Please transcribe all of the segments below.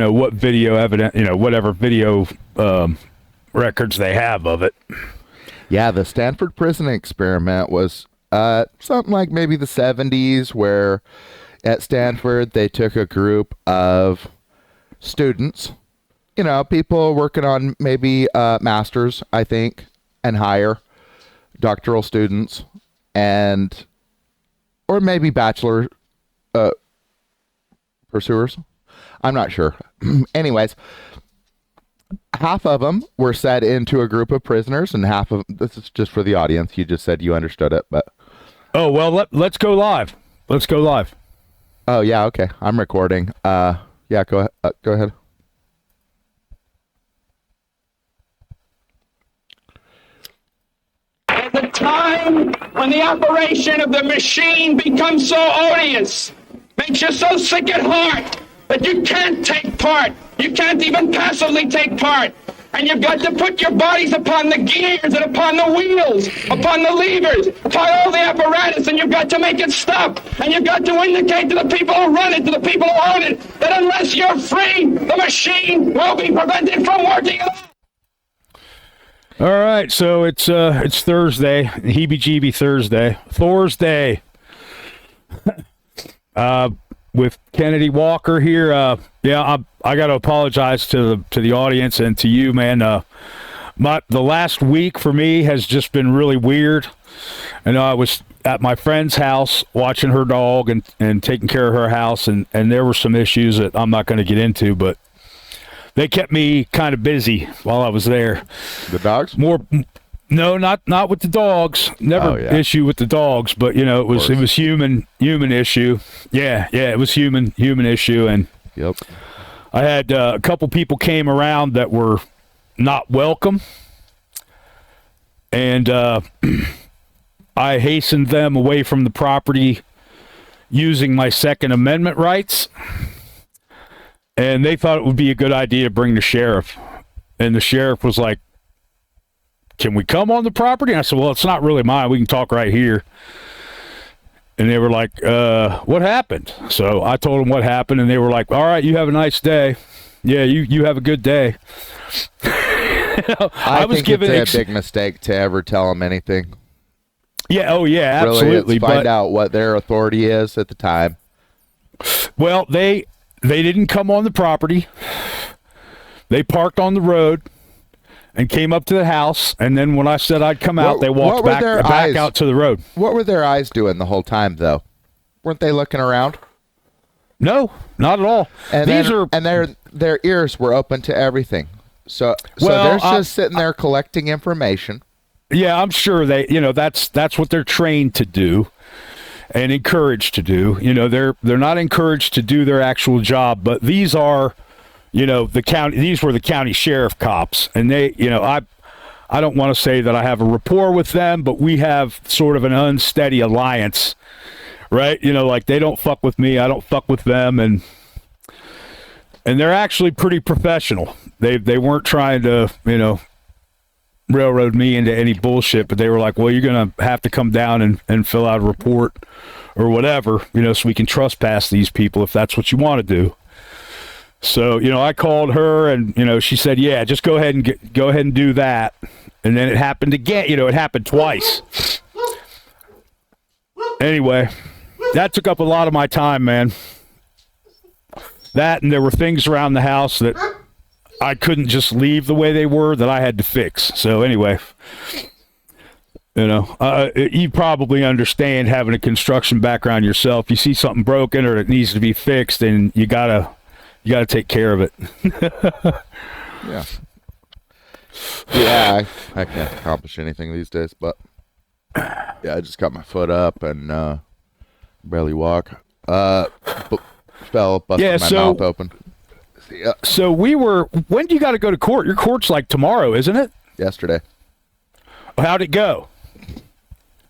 what video evidence, whatever video records they have of it. Yeah, the Stanford prison experiment was something like maybe the 70s, where at Stanford they took a group of students, people working on maybe masters, I think, and higher, doctoral students, or maybe bachelor pursuers. I'm not sure. Anyways, half of them were set into a group of prisoners, and half of this is just for the audience. You just said you understood it, but let's go live. Let's go live. Oh yeah, okay. I'm recording. Yeah, go ahead. At the time when the operation of the machine becomes so odious, makes you so sick at heart that you can't take part. You can't even passively take part. And you've got to put your bodies upon the gears and upon the wheels, upon the levers, upon all the apparatus, and you've got to make it stop. And you've got to indicate to the people who run it, to the people who own it, that unless you're free, the machine will be prevented from working. All right, so it's Thursday, heebie-jeebie Thursday. With Kennedy Walker here. I got to apologize to the audience and to you, man. The last week for me has just been really weird. And I was at my friend's house watching her dog and taking care of her house, and there were some issues that I'm not going to get into, but they kept me kind of busy while I was there. The dogs? No, not with the dogs. Never issue with the dogs, but it was human issue. Yeah, it was human issue, and yep. I had a couple people came around that were not welcome, and I hastened them away from the property using my Second Amendment rights, and they thought it would be a good idea to bring the sheriff, and the sheriff was like, "Can we come on the property?" And I said, "Well, it's not really mine. We can talk right here." And they were like, "What happened?" So I told them what happened, and they were like, "All right, you have a nice day. Yeah, you have a good day." I was think it's a big mistake to ever tell them anything. Yeah, absolutely. Really, find out what their authority is at the time. Well, they didn't come on the property. They parked on the road and came up to the house, and then when I said I'd come out, they walked back out to the road. What were their eyes doing the whole time, though? Weren't they looking around? No, not at all. And their ears were open to everything. So they're just sitting there collecting information. Yeah, I'm sure that's what they're trained to do and encouraged to do. They're not encouraged to do their actual job, but these are. These were the county sheriff cops, and they, I don't want to say that I have a rapport with them, but we have sort of an unsteady alliance, right? Like they don't fuck with me, I don't fuck with them, and they're actually pretty professional. They weren't trying to, railroad me into any bullshit, but they were like, well, you're going to have to come down and fill out a report or whatever, so we can trespass these people if that's what you want to do. So, I called her and, she said, yeah, just go ahead and do that. And then it happened again. It happened twice. Anyway, that took up a lot of my time, man. That, and there were things around the house that I couldn't just leave the way they were that I had to fix. So anyway, you probably understand having a construction background yourself. You see something broken or it needs to be fixed, and you gotta take care of it. Yeah. Yeah, I can't accomplish anything these days, but yeah, I just got my foot up and barely walk. Busted my mouth open. Yeah. So when do you got to go to court? Your court's like tomorrow, isn't it? Yesterday. How'd it go?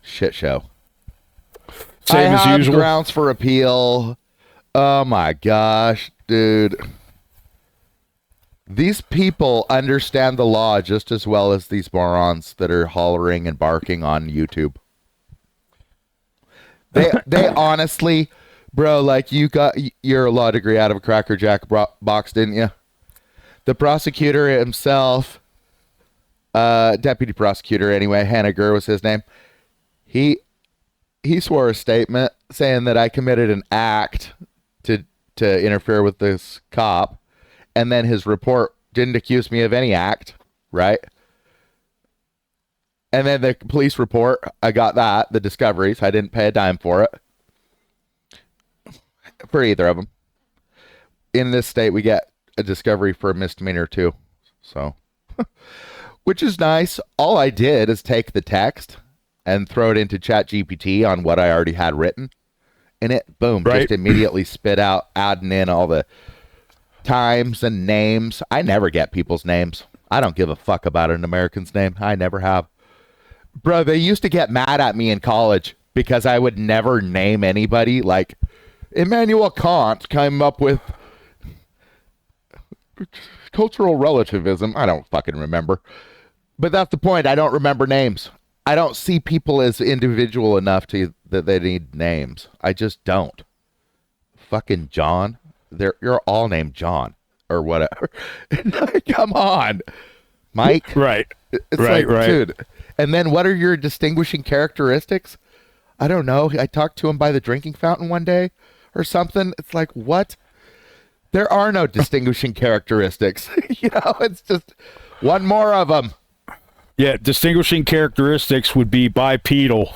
Shit show. Same as usual. Grounds for appeal. Oh my gosh, dude. These people understand the law just as well as these morons that are hollering and barking on YouTube. They honestly Bro, like you got your law degree out of a Cracker Jack box, didn't you? The prosecutor himself, deputy prosecutor anyway, Hanniger was his name. He swore a statement saying that I committed an act to interfere with this cop, and then his report didn't accuse me of any act, right? And then the police report, I got that, the discoveries. I didn't pay a dime for it. For either of them. In this state, we get a discovery for a misdemeanor too. So, which is nice. All I did is take the text and throw it into ChatGPT on what I already had written. And it, boom, Right. just immediately spit out, adding in all the times and names. I never get people's names. I don't give a fuck about an American's name. I never have. Bro, they used to get mad at me in college because I would never name anybody. Like, Immanuel Kant came up with cultural relativism. I don't fucking remember. But that's the point. I don't remember names. I don't see people as individual enough to that they need names. I just don't. Fucking John. You're all named John or whatever. Come on. Mike. Right. It's right. like, dude. And then what are your distinguishing characteristics? I don't know. I talked to him by the drinking fountain one day or something. It's like, what? There are no distinguishing characteristics. It's just one more of them. Yeah, distinguishing characteristics would be bipedal.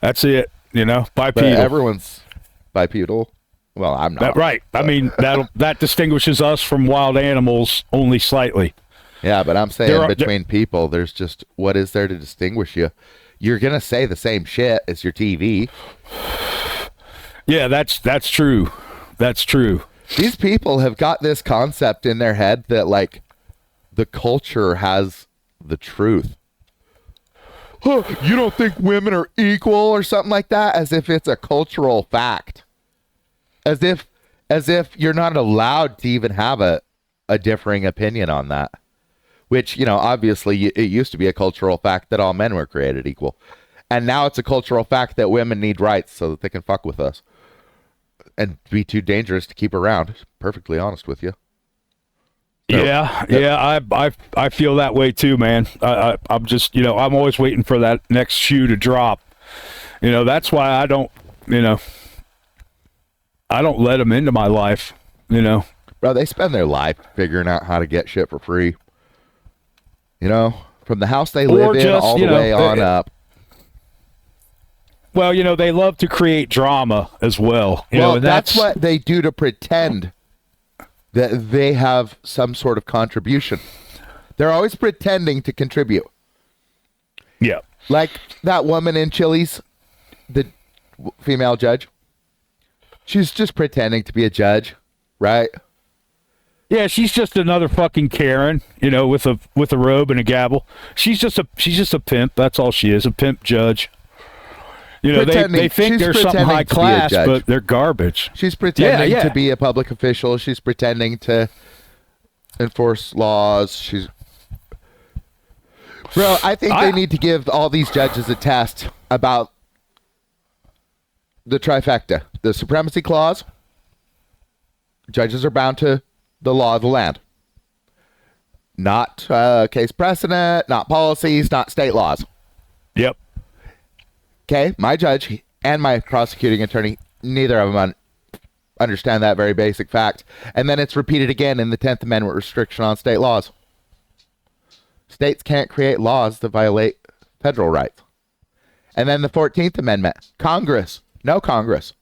That's it. But Bipedal. everyone's bipedal. Well, I'm not. Right. I mean, that distinguishes us from wild animals only slightly. Yeah, but I'm saying between people, there's just, what is there to distinguish you? You're going to say the same shit as your TV. Yeah, that's true. That's true. These people have got this concept in their head that, like, the culture has the truth. Huh, you don't think women are equal or something like that? As if it's a cultural fact. As if you're not allowed to even have a differing opinion on that. Which, obviously it used to be a cultural fact that all men were created equal. And now it's a cultural fact that women need rights so that they can fuck with us. And be too dangerous to keep around. Perfectly honest with you. So, yeah. I feel that way too, man. I'm just, I'm always waiting for that next shoe to drop. That's why I don't let them into my life. Bro, they spend their life figuring out how to get shit for free. From the house they live in all the way on up. Well, they love to create drama as well. That's what they do to pretend that they have some sort of contribution. They're always pretending to contribute. Yeah. Like that woman in Chili's, the female judge. She's just pretending to be a judge, right? Yeah, she's just another fucking Karen, with a robe and a gavel. She's just a pimp. That's all she is, a pimp judge. They think they're something high class, but they're garbage. She's pretending to be a public official. She's pretending to enforce laws. Bro, I think they need to give all these judges a test about the trifecta. The supremacy clause. Judges are bound to the law of the land. Not case precedent, not policies, not state laws. Yep. Okay, my judge and my prosecuting attorney, neither of them understand that very basic fact. And then it's repeated again in the 10th Amendment restriction on state laws. States can't create laws that violate federal rights. And then the 14th Amendment, Congress, no Congress,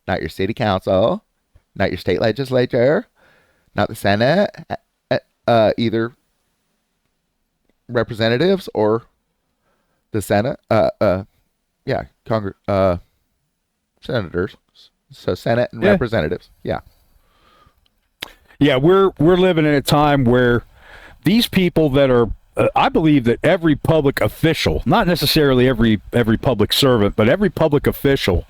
not your city council, not your state legislature, not the Senate, either representatives or the Senate, Congress, senators. So Senate and representatives. Yeah. Yeah, we're living in a time where these people that are I believe that every public official, not necessarily every public servant, but every public official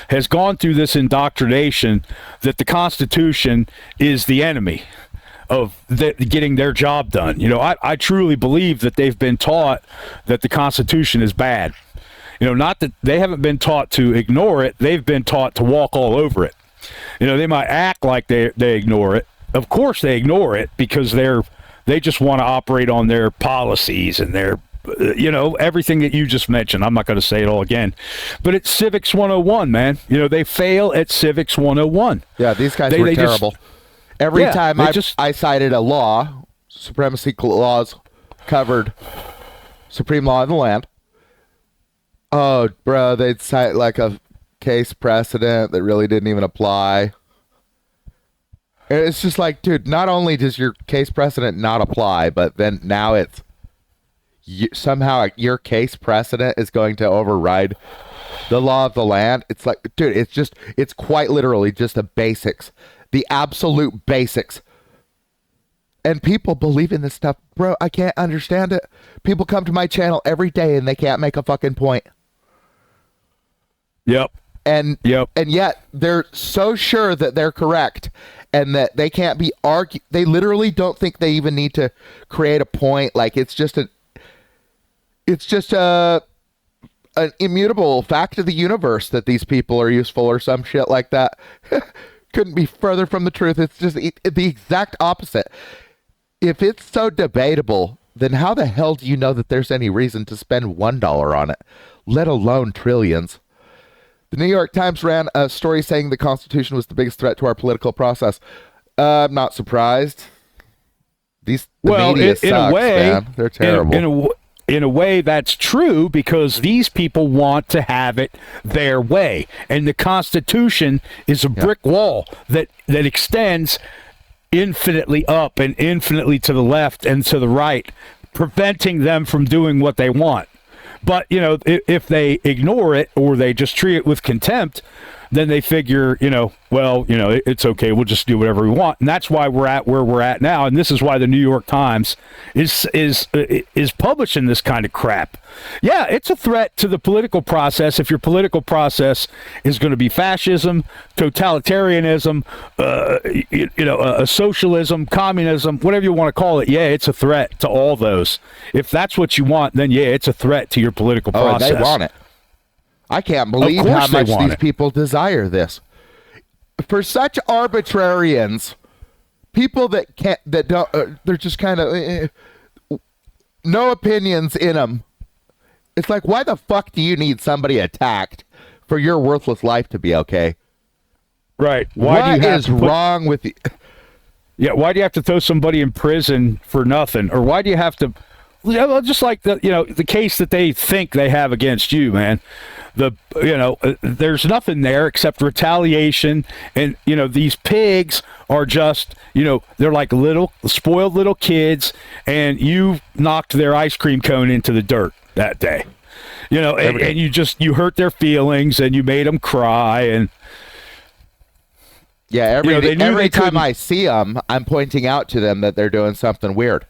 has gone through this indoctrination that the Constitution is the enemy of getting their job done. I truly believe that they've been taught that the Constitution is bad. Not that they haven't been taught to ignore it. They've been taught to walk all over it. They might act like they ignore it. Of course they ignore it because they just want to operate on their policies and their, everything that you just mentioned. I'm not going to say it all again, but it's Civics 101, man. They fail at Civics 101. Yeah, these guys were terrible. Every time I cited a law, supremacy clause covered supreme law of the land. Oh, bro, they'd cite like a case precedent that really didn't even apply. It's just like, dude, not only does your case precedent not apply, but then now it's somehow your case precedent is going to override the law of the land. It's like, dude, it's quite literally just the basics, the absolute basics. And people believe in this stuff. Bro, I can't understand it. People come to my channel every day and they can't make a fucking point. Yep. And yet they're so sure that they're correct and that they can't be argued. They literally don't think they even need to create a point. Like it's just an immutable fact of the universe that these people are useful or some shit like that. Couldn't be further from the truth. It's just the exact opposite. If it's so debatable, then how the hell do you know that there's any reason to spend $1 on it, let alone trillions? The New York Times ran a story saying the Constitution was the biggest threat to our political process. I'm not surprised. The media sucks, man. They're terrible. In a way, that's true because these people want to have it their way. And the Constitution is a brick wall that extends infinitely up and infinitely to the left and to the right, preventing them from doing what they want. But, if they ignore it or they just treat it with contempt, then they figure, it's okay. We'll just do whatever we want. And that's why we're at where we're at now. And this is why the New York Times is publishing this kind of crap. Yeah, it's a threat to the political process. If your political process is going to be fascism, totalitarianism, socialism, communism, whatever you want to call it. Yeah, it's a threat to all those. If that's what you want, then yeah, it's a threat to your political process. Oh, they want it. I can't believe how much these people desire this. For such arbitrarians, people that don't, they're just kind of no opinions in them. It's like, why the fuck do you need somebody attacked for your worthless life to be okay? Right. What is wrong with you? Yeah. Why do you have to throw somebody in prison for nothing, or why do you have to? Just like the case that they think they have against you, man. There's nothing there except retaliation, and these pigs are just they're like little spoiled little kids, and you knocked their ice cream cone into the dirt that day, and you hurt their feelings and you made them cry, and every time I see them, I'm pointing out to them that they're doing something weird.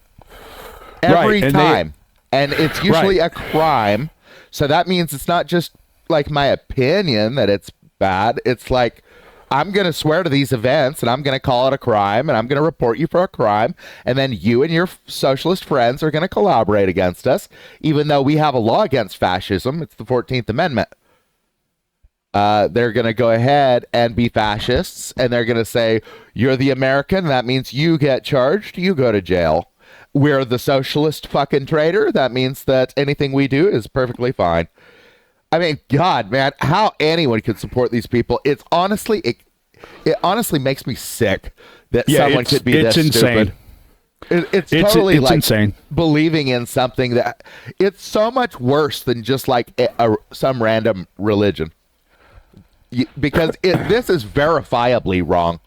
Every time. And it's usually a crime. So that means it's not just like my opinion that it's bad. It's like, I'm going to swear to these events and I'm going to call it a crime and I'm going to report you for a crime. And then you and your socialist friends are going to collaborate against us, even though we have a law against fascism. It's the 14th Amendment. They're going to go ahead and be fascists. And they're going to say, you're the American. That means you get charged. You go to jail. We're the socialist fucking traitor. That means that anything we do is perfectly fine. I mean, God, man, how anyone could support these people? It's honestly, it honestly makes me sick that someone could be this insane. Stupid. It's totally like insane. Believing in something that it's so much worse than just like some random religion. Because this is verifiably wrong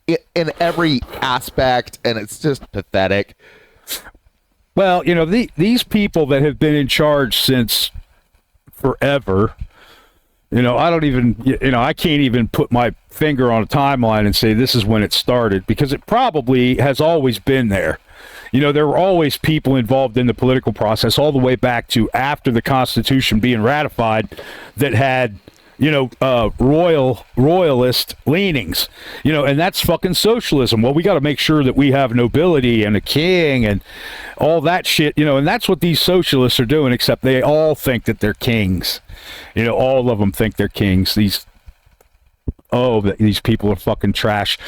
in every aspect, and it's just pathetic. Well, these people that have been in charge since forever, I don't even, I can't even put my finger on a timeline and say this is when it started, because it probably has always been there. There were always people involved in the political process all the way back to after the Constitution being ratified that had, royalist leanings, and that's fucking socialism. Well, we got to make sure that we have nobility and a king and all that shit, and that's what these socialists are doing, except they all think that they're kings. All of them think they're kings. These people are fucking trash.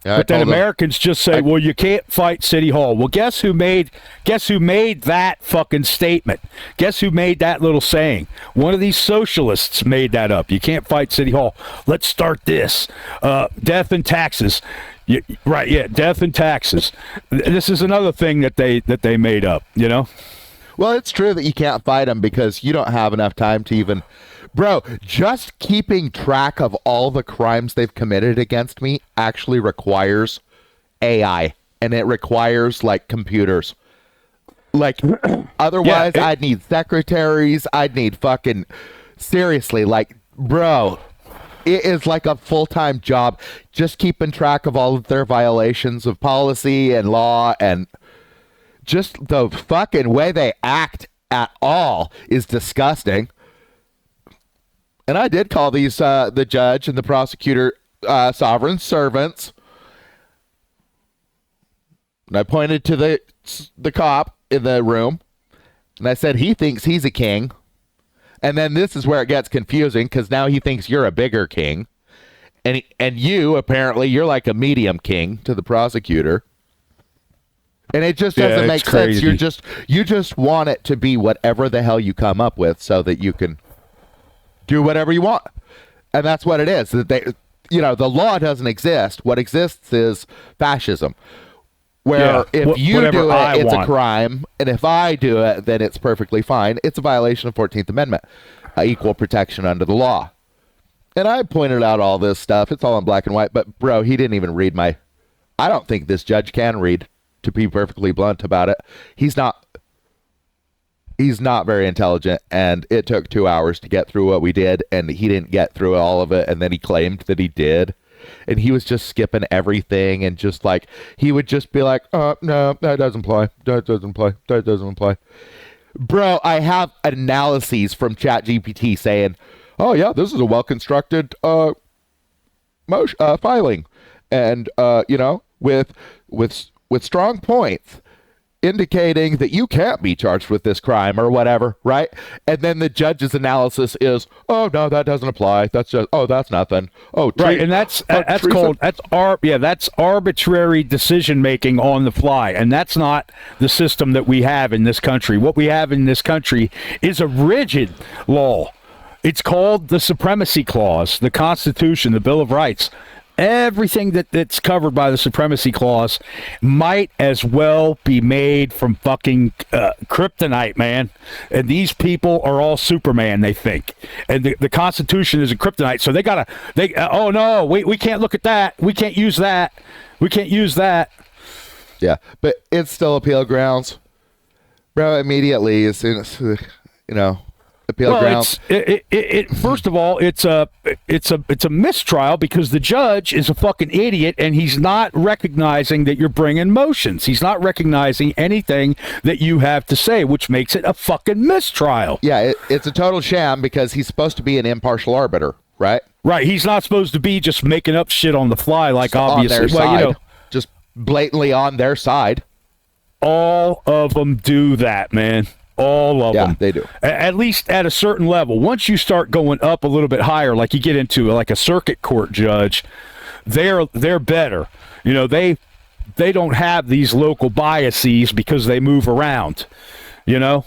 Yeah, but then Americans just say, well, you can't fight City Hall. Well, guess who made that fucking statement? Guess who made that little saying? One of these socialists made that up. You can't fight City Hall. Let's start this. Death and taxes. Right, yeah, death and taxes. This is another thing that they made up, Well, it's true that you can't fight them because you don't have enough time to even... Bro, just keeping track of all the crimes they've committed against me actually requires AI, and it requires, computers. Otherwise, I'd need secretaries, I'd need fucking... Seriously, bro, it is like a full-time job just keeping track of all of their violations of policy and law, and just the fucking way they act at all is disgusting. And I did call these the judge and the prosecutor sovereign servants. And I pointed to the cop in the room, and I said he thinks he's a king. And then this is where it gets confusing because now he thinks you're a bigger king, and you apparently you're like a medium king to the prosecutor. And it just doesn't make sense. You just want it to be whatever the hell you come up with so that you can do whatever you want. And that's what it is. That the law doesn't exist. What exists is fascism. Where if you do it, it's a crime. And if I do it, then it's perfectly fine. It's a violation of 14th Amendment. Equal protection under the law. And I pointed out all this stuff. It's all in black and white. But, bro, he didn't even read I don't think this judge can read, to be perfectly blunt about it. He's not very intelligent, and it took 2 hours to get through what we did, and he didn't get through all of it, and then he claimed that he did, and he was just skipping everything, and just he would just be like, no, that doesn't apply, that doesn't apply. Bro, I have analyses from ChatGPT saying, oh yeah, this is a well-constructed filing, and with strong points indicating that you can't be charged with this crime or whatever, right? And then the judge's analysis is, oh no, that doesn't apply. That's just, that's nothing. Oh, right, and that's arbitrary decision making on the fly, and that's not the system that we have in this country. What we have in this country is a rigid law. It's called the Supremacy Clause, the Constitution, the Bill of Rights. Everything that's covered by the Supremacy Clause might as well be made from fucking kryptonite, man. And these people are all Superman, they think. And the Constitution is a kryptonite, so oh no, we can't look at that. We can't use that. We can't use that. Yeah, but it's still appeal grounds. Bro, immediately, as soon as, appeal grounds. First of all, it's a mistrial because the judge is a fucking idiot and he's not recognizing that you're bringing motions. He's not recognizing anything that you have to say, which makes it a fucking mistrial. Yeah, it's a total sham because he's supposed to be an impartial arbiter, right? Right. He's not supposed to be just making up shit on the fly, like just obviously. On their side. Just blatantly on their side. All of them do that, man. All of them. Yeah, they do. At least at a certain level. Once you start going up a little bit higher, like you get into like a circuit court judge, they're better. They don't have these local biases because they move around. I'm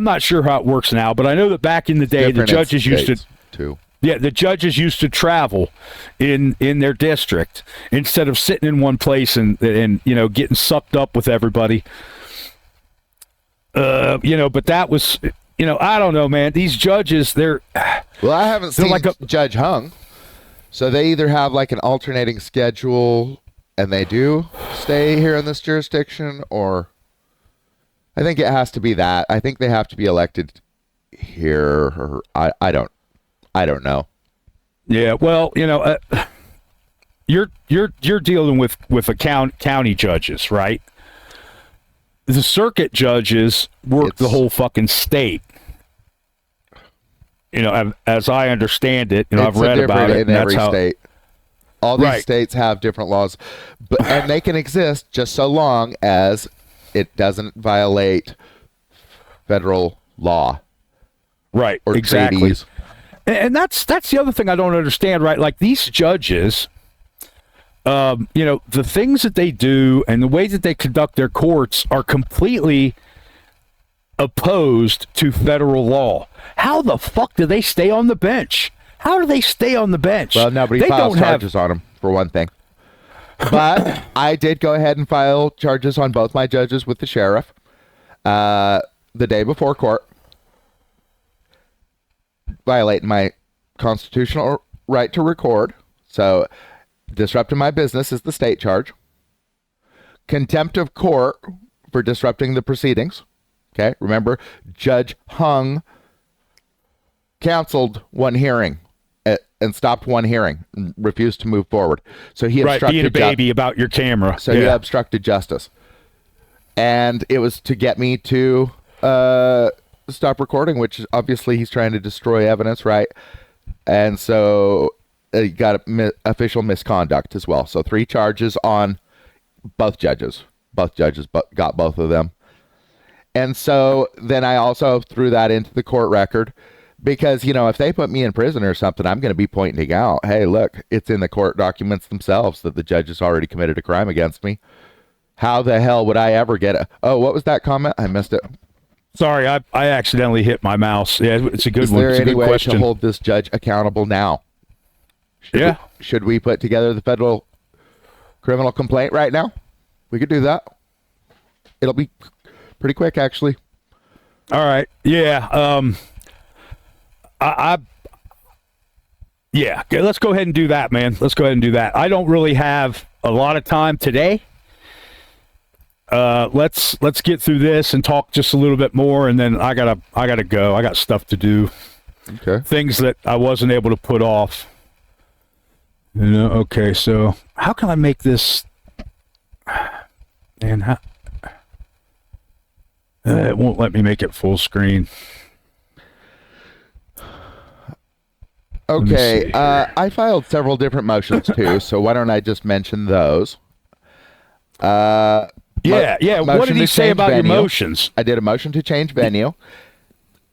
not sure how it works now, but I know that back in the day, the judges used to. Yeah, the judges used to travel in their district instead of sitting in one place and getting sucked up with everybody. But that was, I don't know, man. These judges, well, I haven't seen Judge Hung. So they either have like an alternating schedule and they do stay here in this jurisdiction, or I think it has to be that. I think they have to be elected here, or I don't know. Yeah, well, you're dealing with the county judges, right? The circuit judges work the whole fucking state. as I understand it, I've It's read about different it. in And every that's how, state. All these Right. states have different laws, and they can exist just so long as it doesn't violate federal law right, or exactly. treaties. And that's the other thing I don't understand, right? Like these judges, the things that they do and the way that they conduct their courts are completely opposed to federal law. How the fuck do they stay on the bench? How do they stay on the bench? Well, nobody they files don't have charges on them, for one thing. But I did go ahead and file charges on both my judges with the sheriff the day before court, violating my constitutional right to record. So, disrupting my business is the state charge. Contempt of court for disrupting the proceedings. Okay, remember, Judge Hung canceled one hearing and stopped one hearing and refused to move forward. So he right obstructed being a baby about your camera. so he obstructed justice. And it was to get me to stop recording, which obviously he's trying to destroy evidence, right? And so he got official misconduct as well. So 3 charges on both judges. Both judges got both of them. And so then I also threw that into the court record because, if they put me in prison or something, I'm going to be pointing out, hey, look, it's in the court documents themselves that the judge has already committed a crime against me. How the hell would I ever get it? Oh, what was that comment? I missed it. Sorry, I accidentally hit my mouse. Yeah, it's a good Is one. there It's a any good way question. to hold this judge accountable now? Should we put together the federal criminal complaint right now? We could do that. It'll be pretty quick, actually. All right. Yeah. Yeah. Okay, let's go ahead and do that, man. Let's go ahead and do that. I don't really have a lot of time today. Let's get through this and talk just a little bit more, and then I gotta go. I got stuff to do. Okay. Things that I wasn't able to put off. Okay. So how can I make this? And how? It won't let me make it full screen. Okay, see I filed several different motions too, so why don't I just mention those? Yeah. What motion did he to say change about your venue. motions? I did a motion to change venue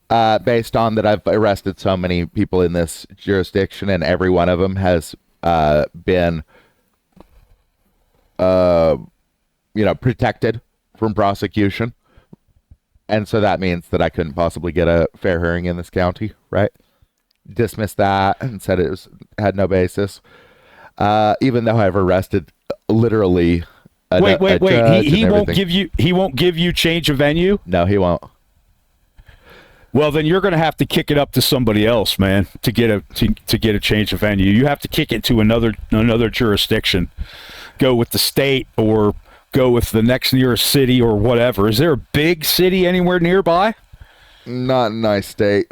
based on that I've arrested so many people in this jurisdiction, and every one of them has been, protected from prosecution. And so that means that I couldn't possibly get a fair hearing in this county, right? Dismissed that and said it had no basis. Even though I've arrested literally Wait. judge He and won't everything. give you change of venue? No, he won't. Well, then you're going to have to kick it up to somebody else, man, to get a change of venue. You have to kick it to another jurisdiction. Go with the state or go with the next nearest city or whatever. Is there a big city anywhere nearby? Not in my state.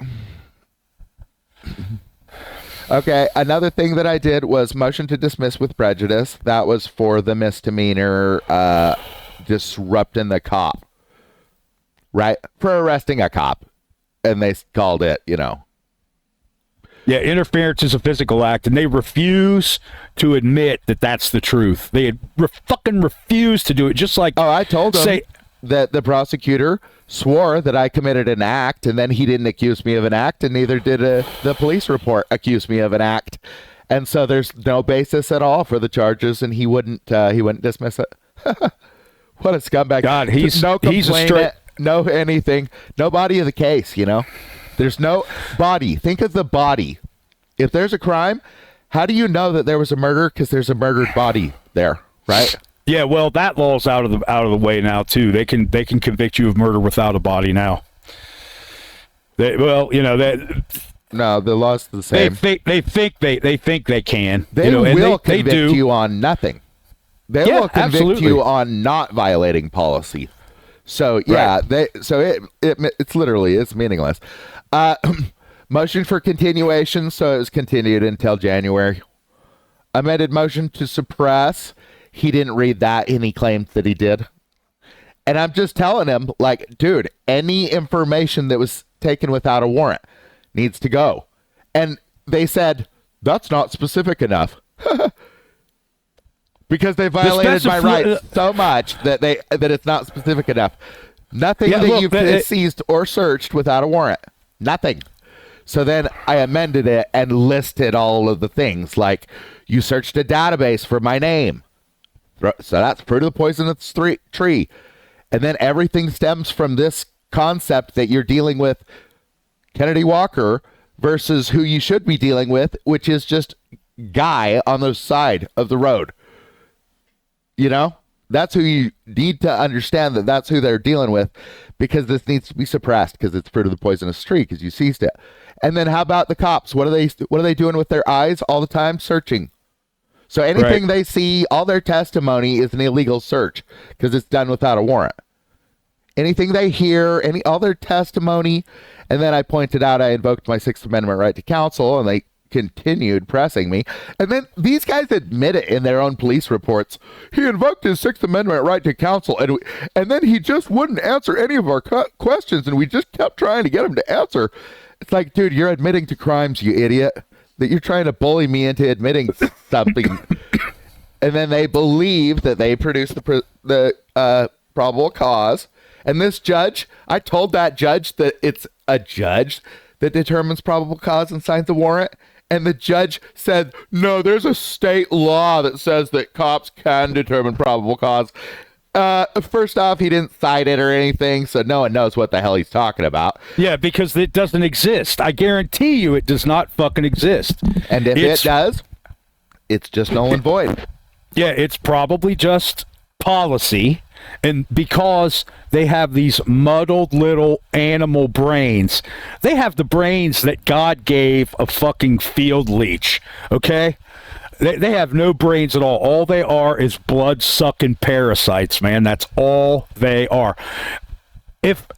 Okay, another thing that I did was motion to dismiss with prejudice. That was for the misdemeanor disrupting the cop, right? For arresting a cop. And they called it, Yeah, interference is a physical act, and they refuse to admit that that's the truth. They fucking refuse to do it, just like... Oh, I told him say, that the prosecutor swore that I committed an act, and then he didn't accuse me of an act, and neither did the police report accuse me of an act. And so there's no basis at all for the charges, and he wouldn't dismiss it. What a scumbag. God, he's no a straight... complaint, no anything, no body of the case, There's no body. Think of the body. If there's a crime, how do you know that there was a murder? Because there's a murdered body there, right? Yeah, well, that law's out of the way now too. They can convict you of murder without a body now. No, the law's the same. They think they can. They and will they convict do. you on nothing. They Yeah, will convict absolutely. you on not violating policy. So yeah, Right. it's literally it's meaningless. Motion for continuation, so it was continued until January. Amended motion to suppress. He didn't read that, and he claimed that he did. And I'm just telling him, like, dude, any information that was taken without a warrant, needs to go. And they said, that's not specific enough. Because they violated my rights so much that it's not specific enough. Nothing you've seized or searched without a warrant. Nothing. So then I amended it and listed all of the things, like you searched a database for my name. So that's fruit of the poisonous tree. And then everything stems from this concept that you're dealing with Kennedy Walker versus who you should be dealing with, which is just guy on the side of the road. You know, that's who you need to understand, that's who they're dealing with, because this needs to be suppressed because it's fruit of the poisonous tree because you seized it. And then how about the cops? What are they doing with their eyes all the time? Searching. So anything they see, all their testimony is an illegal search because it's done without a warrant. Anything they hear, all their testimony, and then I pointed out I invoked my Sixth Amendment right to counsel, and they continued pressing me. And then these guys admit it in their own police reports. He invoked his Sixth Amendment right to counsel, and then he just wouldn't answer any of our questions, and we just kept trying to get him to answer. It's like, dude, you're admitting to crimes, you idiot. That you're trying to bully me into admitting something. And then they believe that they produced the probable cause. And this judge, I told that judge that it's a judge that determines probable cause and signs the warrant. And the judge said, no, there's a state law that says that cops can determine probable cause. First off, he didn't cite it or anything, so no one knows what the hell he's talking about. Yeah, because it doesn't exist. I guarantee you it does not fucking exist. And if it does, it's just null and void. Yeah, it's probably just policy. And because they have these muddled little animal brains, they have the brains that God gave a fucking field leech, okay? They have no brains at all. All they are is blood-sucking parasites, man. That's all they are. If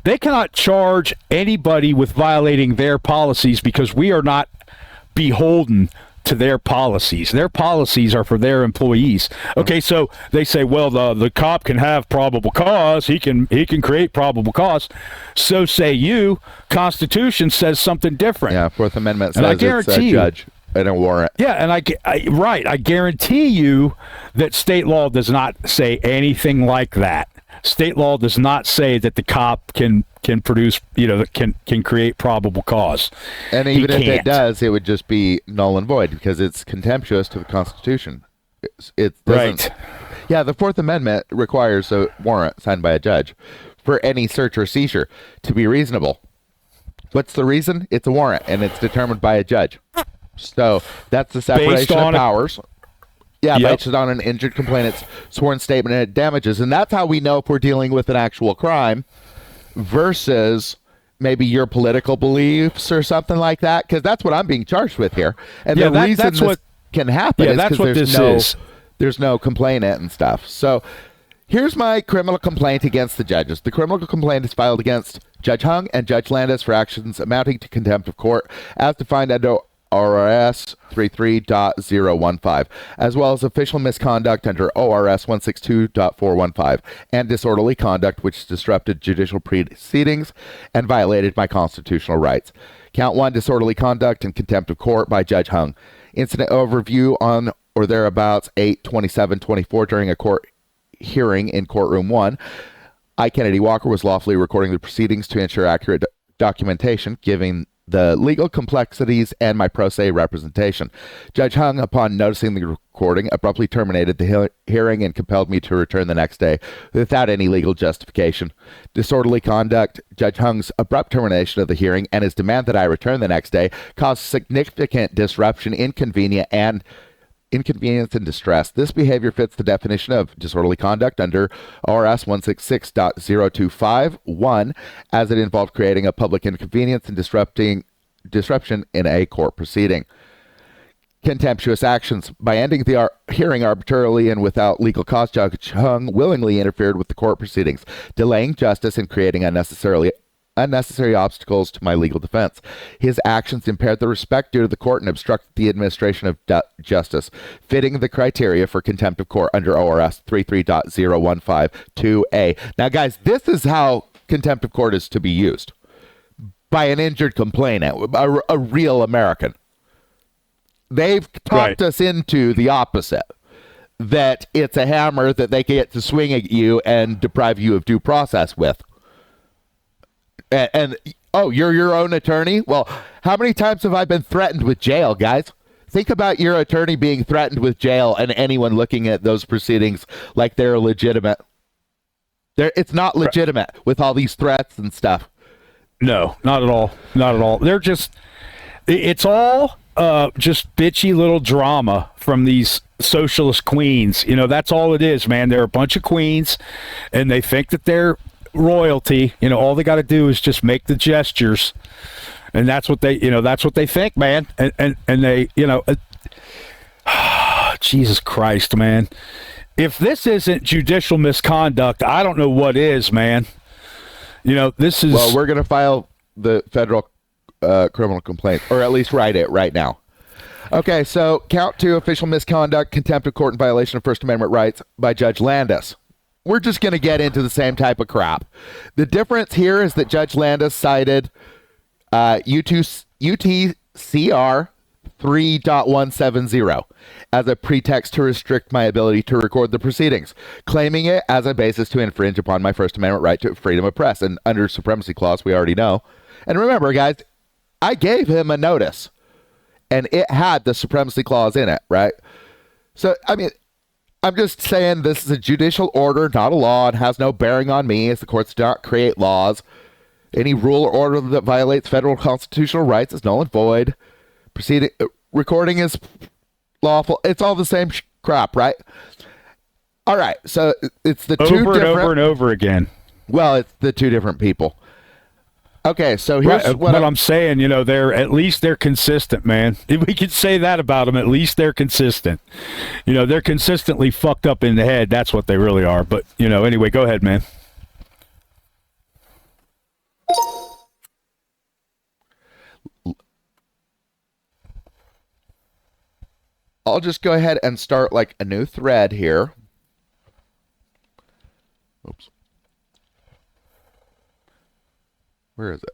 they cannot charge anybody with violating their policies because we are not beholden to their policies. Their policies are for their employees. Okay, so they say, well, the cop can have probable cause. He can create probable cause. So say you. Constitution says something different. Yeah, Fourth Amendment says it's a judge and a warrant. Yeah, and I guarantee you that state law does not say anything like that. State law does not say that the cop can produce, can create probable cause. And even if it does, it would just be null and void because it's contemptuous to the Constitution. It doesn't. Right. Yeah, the Fourth Amendment requires a warrant signed by a judge for any search or seizure to be reasonable. What's the reason? It's a warrant, and it's determined by a judge. So that's the separation of powers. Yeah, based on an injured complainant's sworn statement and damages. And that's how we know if we're dealing with an actual crime versus maybe your political beliefs or something like that, because that's what I'm being charged with here. And the reason this can happen is because there's no complainant and stuff. So here's my criminal complaint against the judges. The criminal complaint is filed against Judge Hung and Judge Landis for actions amounting to contempt of court as defined under ORS 33.015, as well as official misconduct under ORS 162.415, and disorderly conduct which disrupted judicial proceedings and violated my constitutional rights. Count 1, disorderly conduct and contempt of court by Judge Hung. Incident overview on or thereabouts 8/27/24 during a court hearing in courtroom 1. I, Kennedy Walker, was lawfully recording the proceedings to ensure accurate documentation, giving the legal complexities and my pro se representation. Judge Hung, upon noticing the recording, abruptly terminated the hearing and compelled me to return the next day without any legal justification. Disorderly conduct, Judge Hung's abrupt termination of the hearing and his demand that I return the next day caused significant disruption, inconvenience and distress. This behavior fits the definition of disorderly conduct under ORS 166.025.1 as it involved creating a public inconvenience and disruption in a court proceeding. Contemptuous actions. By ending the hearing arbitrarily and without legal cause, Judge Hung willingly interfered with the court proceedings, delaying justice and creating unnecessary obstacles to my legal defense. His actions impaired the respect due to the court and obstructed the administration of justice, fitting the criteria for contempt of court under ORS 33.015.2a. Now, guys, this is how contempt of court is to be used. by an injured complainant, a real American. They've talked us into the opposite, that it's a hammer that they get to swing at you and deprive you of due process with. And oh, you're your own attorney? Well, how many times have I been threatened with jail, guys? Think about your attorney being threatened with jail and anyone looking at those proceedings like they're legitimate. It's not legitimate with all these threats and stuff. No, not at all. Not at all. They're just, it's all just bitchy little drama from these socialist queens. You know, that's all it is, man. They're a bunch of queens, and they think that they're royalty. You know, all they got to do is just make the gestures, and that's what they, that's what they think, man. And they, Jesus Christ, man. If this isn't judicial misconduct, I don't know what is, man. This is... Well, we're going to file the federal criminal complaint, or at least write it right now. Okay, so count 2, official misconduct, contempt of court in violation of First Amendment rights by Judge Landis. We're just going to get into the same type of crap. The difference here is that Judge Landis cited UTCR 3.170 as a pretext to restrict my ability to record the proceedings, claiming it as a basis to infringe upon my First Amendment right to freedom of press. And under Supremacy Clause, we already know. And remember, guys, I gave him a notice, and it had the Supremacy Clause in it, right? So, I mean, I'm just saying this is a judicial order, not a law, and has no bearing on me, as the courts do not create laws. Any rule or order that violates federal constitutional rights is null and void. Recording is lawful. It's all the same crap, right? All right, so it's the two different... Over and over again. Well, it's the two different people. Okay, so here's what I'm saying. They're consistent, man. If we could say that about them, at least they're consistent. They're consistently fucked up in the head. That's what they really are. But, anyway, go ahead, man. I'll just go ahead and start like a new thread here. Oops. Where is it?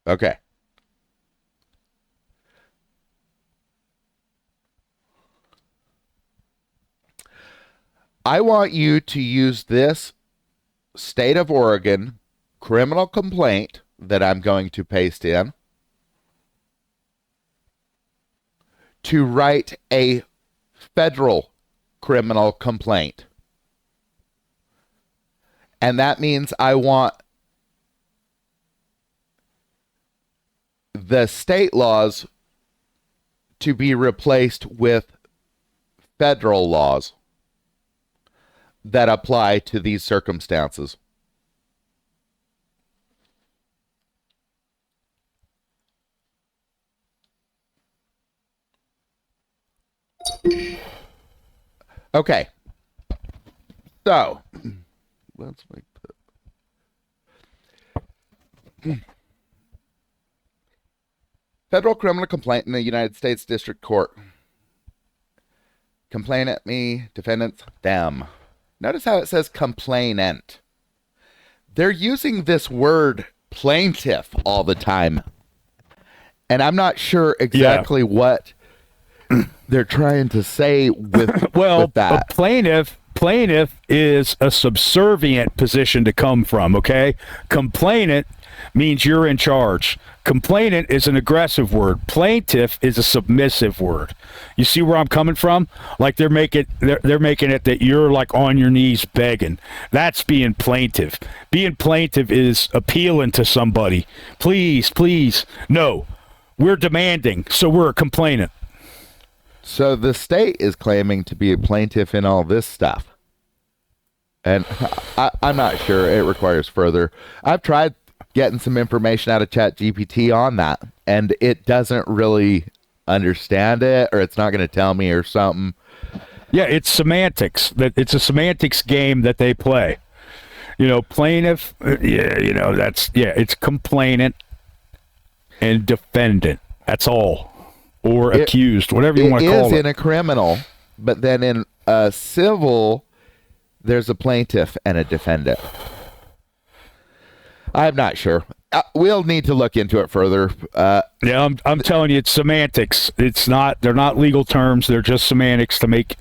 Okay. I want you to use this State of Oregon criminal complaint that I'm going to paste in to write a federal criminal complaint. And that means I want the state laws to be replaced with federal laws that apply to these circumstances. Okay. So, let's make that. Federal criminal complaint in the United States District Court. Complainant, me, defendants, them. Notice how it says complainant. They're using this word plaintiff all the time. And I'm not sure exactly what they're trying to say with, with that. A plaintiff is a subservient position to come from, okay? Complainant means you're in charge. Complainant is an aggressive word. Plaintiff is a submissive word. You see where I'm coming from? Like they're making it that you're like on your knees begging. That's being plaintiff. Being plaintiff is appealing to somebody. Please, please. No, we're demanding, so we're a complainant. So the state is claiming to be a plaintiff in all this stuff. And I'm not sure. It requires further. I've tried getting some information out of ChatGPT on that, and it doesn't really understand it, or it's not going to tell me or something. Yeah, it's semantics. It's a semantics game that they play. Plaintiff, it's complainant and defendant. That's all. Or accused, whatever you want to call it. It is in a criminal, but then in a civil, there's a plaintiff and a defendant. I'm not sure. We'll need to look into it further. I'm telling you, it's semantics. They're not legal terms. They're just semantics to make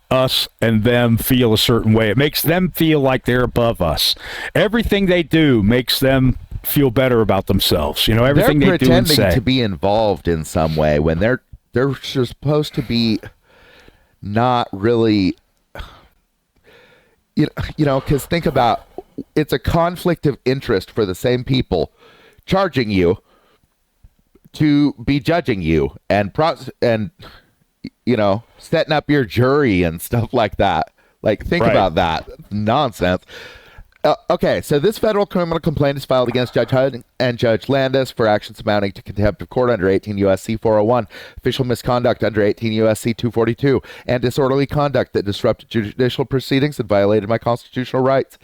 us and them feel a certain way. It makes them feel like they're above us. Everything they do makes them feel better about themselves. Everything they're they do and say. pretending to be involved in some way when they're supposed to be not really. Because think about, it's a conflict of interest for the same people charging you to be judging you and setting up your jury and stuff like that. Like, think about that nonsense. Okay, so this federal criminal complaint is filed against Judge HUD and Judge Landis for actions amounting to contempt of court under 18 U.S.C. 401, official misconduct under 18 U.S.C. 242, and disorderly conduct that disrupted judicial proceedings and violated my constitutional rights.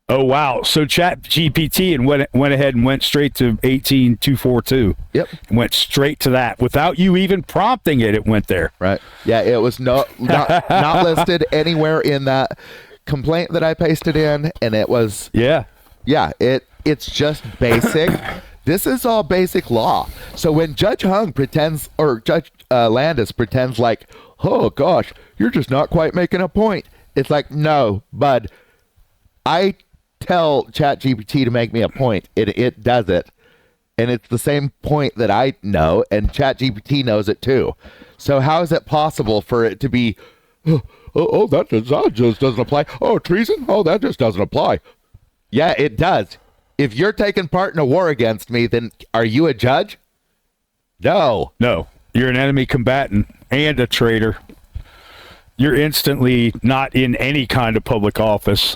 Oh, wow. So ChatGPT went ahead and went straight to 18242. Yep. Went straight to that. Without you even prompting it, it went there. Right. Yeah, it was not listed anywhere in that complaint that I pasted in, and it was it's just basic. This is all basic law. So when Judge Hung pretends, or Judge Landis pretends like, oh gosh, you're just not quite making a point, it's like, no, bud, I tell ChatGPT to make me a point, it does it, and it's the same point that I know, and ChatGPT knows it too. So how is it possible for it to be, that just doesn't apply. Oh, treason? Oh, that just doesn't apply. Yeah, it does. If you're taking part in a war against me, then are you a judge? No. No. You're an enemy combatant and a traitor. You're instantly not in any kind of public office.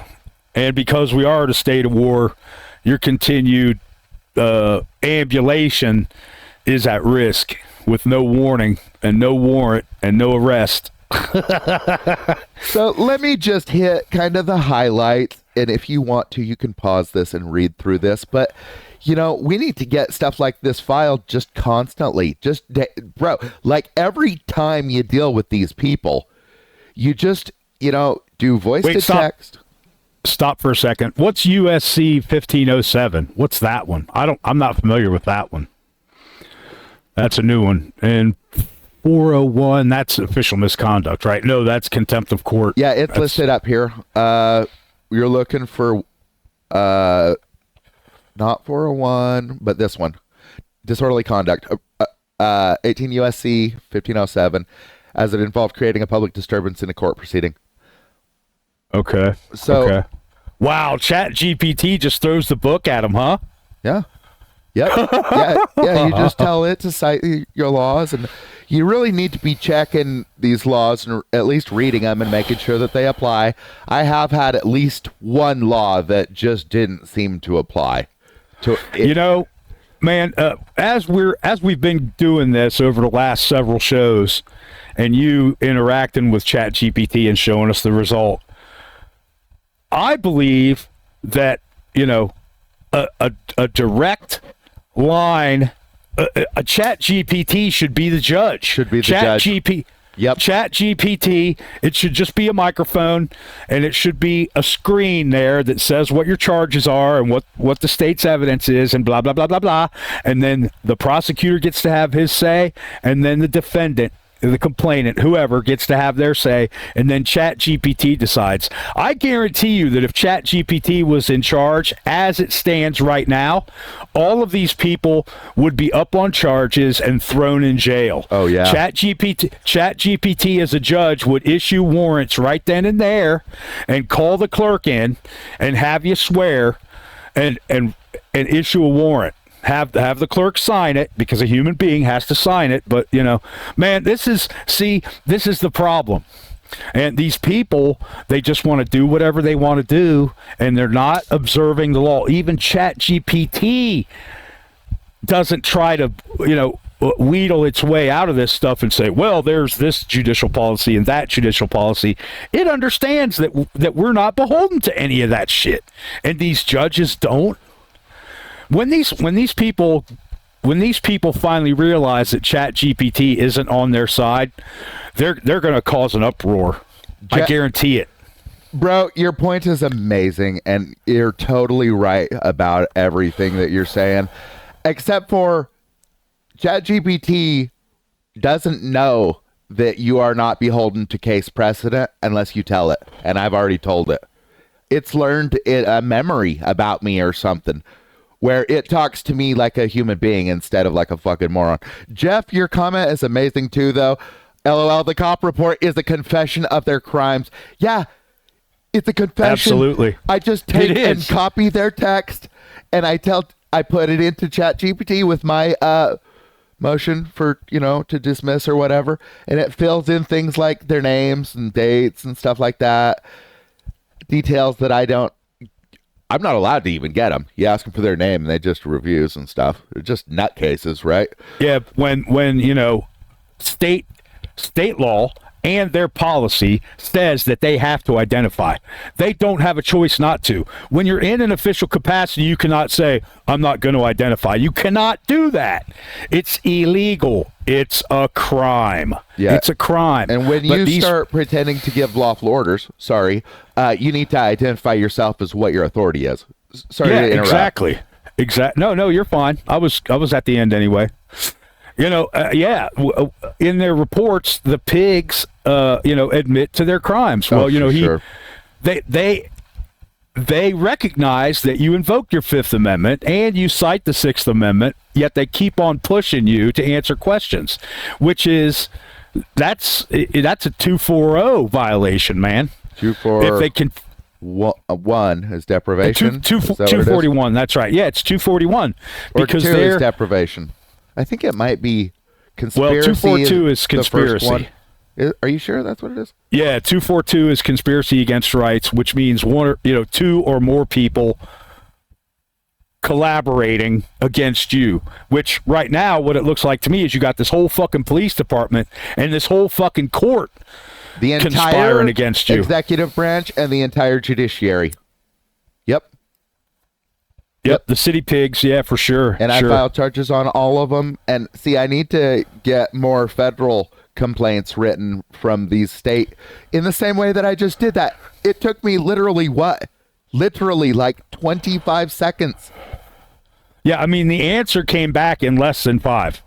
And because we are in a state of war, your continued ambulation is at risk with no warning and no warrant and no arrest. So let me just hit kind of the highlights, and if you want to, you can pause this and read through this, but we need to get stuff like this filed just constantly. Like every time you deal with these people, you just do voice to text. Stop for a second. What's USC 1507? What's that one? I'm not familiar with that one. That's a new one. And 401, that's official misconduct, right? No, that's contempt of court. Yeah, it's listed up here. You're looking for not 401, but this one. Disorderly conduct. 18 USC 1507, as it involved creating a public disturbance in a court proceeding. Okay. So, wow, ChatGPT just throws the book at him, huh? Yeah. Yep. Yeah. You just tell it to cite your laws, and you really need to be checking these laws and at least reading them and making sure that they apply. I have had at least one law that just didn't seem to apply. Man, as we've been doing this over the last several shows, and you interacting with ChatGPT and showing us the result, I believe that a direct line, a ChatGPT should be the judge. Should be the judge. Yep. ChatGPT, it should just be a microphone, and it should be a screen there that says what your charges are and what the state's evidence is and blah, blah, blah, blah, blah. And then the prosecutor gets to have his say, and then the defendant, the complainant, whoever, gets to have their say, and then ChatGPT decides. I guarantee you that if ChatGPT was in charge, as it stands right now, all of these people would be up on charges and thrown in jail. Oh, yeah. ChatGPT as a judge would issue warrants right then and there and call the clerk in and have you swear and issue a warrant. Have the clerk sign it, because a human being has to sign it. But, man, this is the problem. And these people, they just want to do whatever they want to do, and they're not observing the law. Even ChatGPT doesn't try to, wheedle its way out of this stuff and say, well, there's this judicial policy and that judicial policy. It understands that we're not beholden to any of that shit, and these judges don't. When these people finally realize that ChatGPT isn't on their side, they're going to cause an uproar. I guarantee it. Bro, your point is amazing, and you're totally right about everything that you're saying, except for ChatGPT doesn't know that you are not beholden to case precedent unless you tell it, and I've already told it. It's learned a memory about me or something, where it talks to me like a human being instead of like a fucking moron. Jeff, your comment is amazing too, though. LOL, the cop report is a confession of their crimes. Yeah, it's a confession. Absolutely. I just take and copy their text, and I put it into ChatGPT with my motion for, to dismiss or whatever, and it fills in things like their names and dates and stuff like that. Details that I'm not allowed to even get them. You ask them for their name, and they just reviews and stuff. They're just nutcases, right? Yeah, when state law and their policy says that they have to identify. They don't have a choice not to. When you're in an official capacity, you cannot say, I'm not going to identify. You cannot do that. It's illegal. It's a crime. Yeah. It's a crime. And when you start pretending to give lawful orders, you need to identify yourself as what your authority is. Sorry to interrupt. Exactly. No, you're fine. I was at the end anyway. In their reports, the pigs, admit to their crimes. Well, sure. They recognize that you invoked your Fifth Amendment and you cite the Sixth Amendment, yet they keep on pushing you to answer questions, which is that's a 240 violation, man. 240. If they can. One is deprivation. 241. That's right. Yeah, it's 241 because two is deprivation. I think it might be conspiracy. Well, 242 is conspiracy. Are you sure that's what it is? Yeah, 242 is conspiracy against rights, which means two or more people collaborating against you. Which right now, what it looks like to me is you got this whole fucking police department and this whole fucking court conspiring against you. Executive branch and the entire judiciary. Yep, the city pigs, yeah, for sure. And I filed charges on all of them. And see, I need to get more federal complaints written from these state in the same way that I just did that. It took me literally like 25 seconds. Yeah, I mean, the answer came back in less than 5.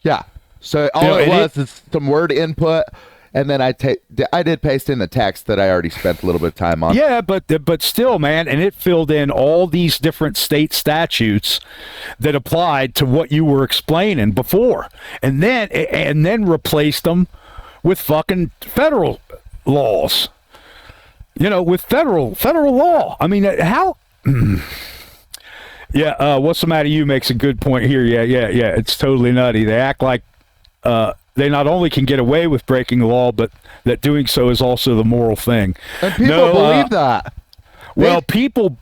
Yeah. So all it was is some word input. And then I did paste in the text that I already spent a little bit of time on. Yeah, but still, man, and it filled in all these different state statutes that applied to what you were explaining before, and then replaced them with fucking federal laws. With federal law. I mean, how? Yeah. What's the matter? You makes a good point here. Yeah. It's totally nutty. They act like. They not only can get away with breaking the law, but that doing so is also the moral thing. And people believe that. Well, people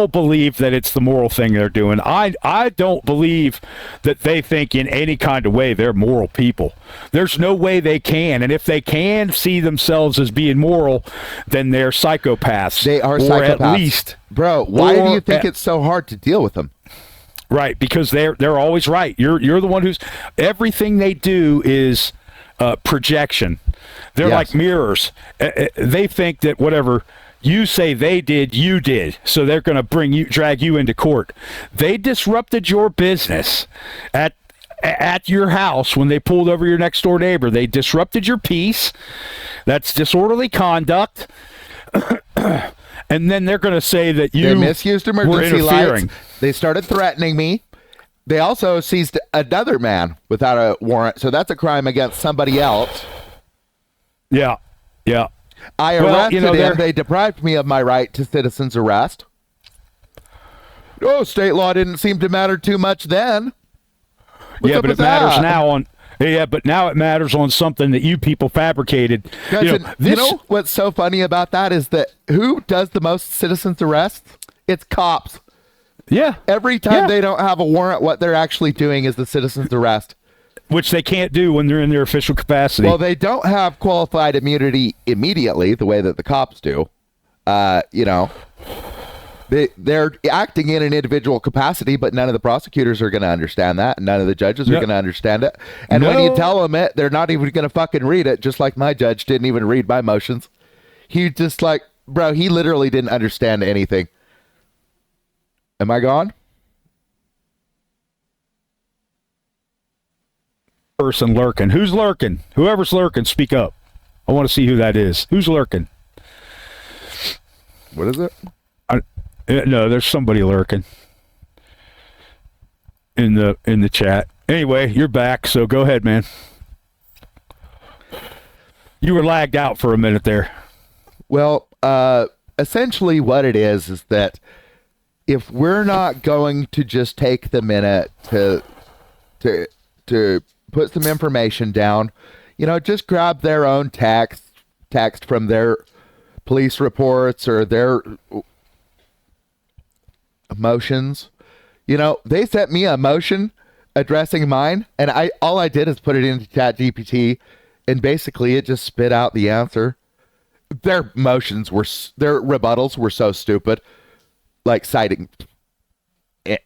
believe that it's the moral thing they're doing. I don't believe that they think in any kind of way they're moral people. There's no way they can. And if they can see themselves as being moral, then they're psychopaths. They are psychopaths. At least. Bro, why do you think it's so hard to deal with them? Right, because they're always right. You're the one who's everything they do is projection. They're like mirrors. They think that whatever you say they did, you did. So they're going to drag you into court. They disrupted your business at your house when they pulled over your next door neighbor. They disrupted your peace. That's disorderly conduct. And then they're going to say that you they misused emergency lights. They started threatening me. They also seized another man without a warrant, so that's a crime against somebody else. Yeah. I arrested him. They deprived me of my right to citizen's arrest. Oh, state law didn't seem to matter too much then. But it matters now on. Yeah, but now it matters on something that you people fabricated. Guys, what's so funny about that is that who does the most citizens arrests? It's cops. Yeah. Every time they don't have a warrant, what they're actually doing is the citizen's arrest. which they can't do when they're in their official capacity. Well, they don't have qualified immunity immediately the way that the cops do. You know, they're acting in an individual capacity, but none of the prosecutors are going to understand that, and none of the judges are going to understand it. And when you tell them it, they're not even going to fucking read it, just like my judge didn't even read my motions. He just like, bro, he literally didn't understand anything. Am I gone? Person lurking. Who's lurking? Whoever's lurking, speak up. I want to see who that is. Who's lurking? What is it? No, there's somebody lurking in the chat. Anyway, you're back, so go ahead, man. You were lagged out for a minute there. Well, essentially what it is that if we're not going to just take the minute to put some information down, you know, just grab their own text from their police reports or their motions. You know, they sent me a motion addressing mine, and all I did is put it into ChatGPT, and basically it just spit out the answer. Their rebuttals were so stupid, like citing.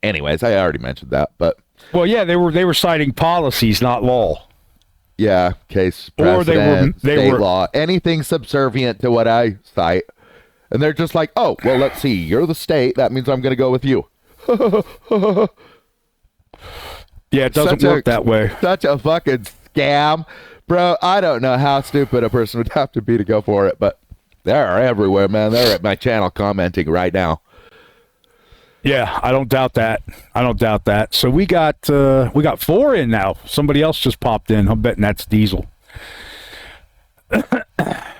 Anyways, I already mentioned that, but well, yeah, they were citing policies, not law. Yeah, case precedent, state law, anything subservient to what I cite. And they're just like, oh, well, let's see. You're the state. That means I'm going to go with you. Yeah, it doesn't work that way. Such a fucking scam. Bro, I don't know how stupid a person would have to be to go for it, but they're everywhere, man. They're at my channel commenting right now. Yeah, I don't doubt that. So we got 4 in now. Somebody else just popped in. I'm betting that's Diesel.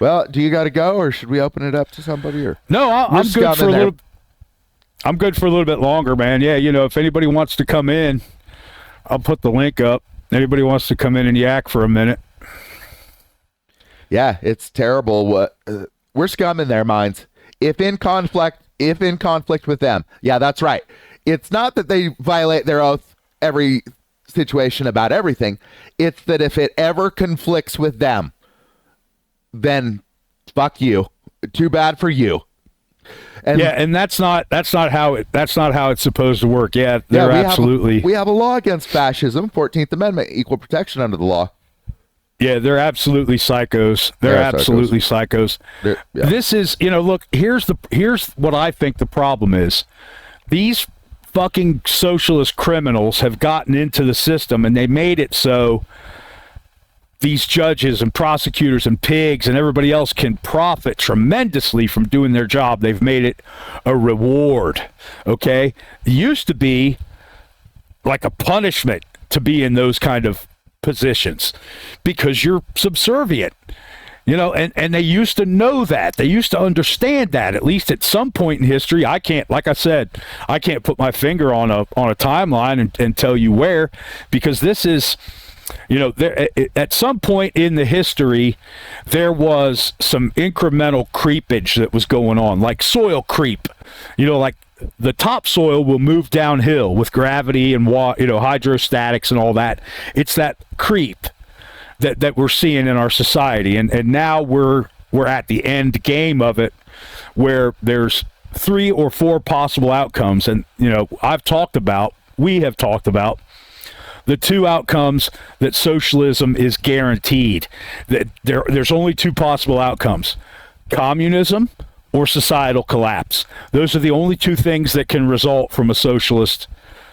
Well, do you got to go, or should we open it up to somebody? Or no, I'm good for a little. I'm good for a little bit longer, man. Yeah, you know, if anybody wants to come in, I'll put the link up. Anybody wants to come in and yak for a minute? Yeah, it's terrible. What we're scum in their minds. If in conflict with them, yeah, that's right. It's not that they violate their oath every situation about everything. It's that if it ever conflicts with them, then fuck you. Too bad for you. And yeah, and that's not how it's supposed to work. Yeah, they're absolutely. We have a law against fascism, 14th Amendment, equal protection under the law. Yeah, they're absolutely psychos. They're absolutely psychos. Yeah. This is, you know, look, here's what I think the problem is. These fucking socialist criminals have gotten into the system, and they made it so these judges and prosecutors and pigs and everybody else can profit tremendously from doing their job. They've made it a reward, okay? It used to be like a punishment to be in those kind of positions because you're subservient, you know, and they used to know that. They used to understand that, at least at some point in history. I can't, like I said, I can't put my finger on a timeline and tell you where, because this is, you know, there, at some point in the history, there was some incremental creepage that was going on, like soil creep. You know, like the topsoil will move downhill with gravity and hydrostatics and all that. It's that creep that we're seeing in our society, and now we're at the end game of it, where there's 3 or 4 possible outcomes, and you know, we have talked about the 2 outcomes that socialism is guaranteed. That there's only 2 possible outcomes: communism or societal collapse. Those are the only 2 things that can result from a socialist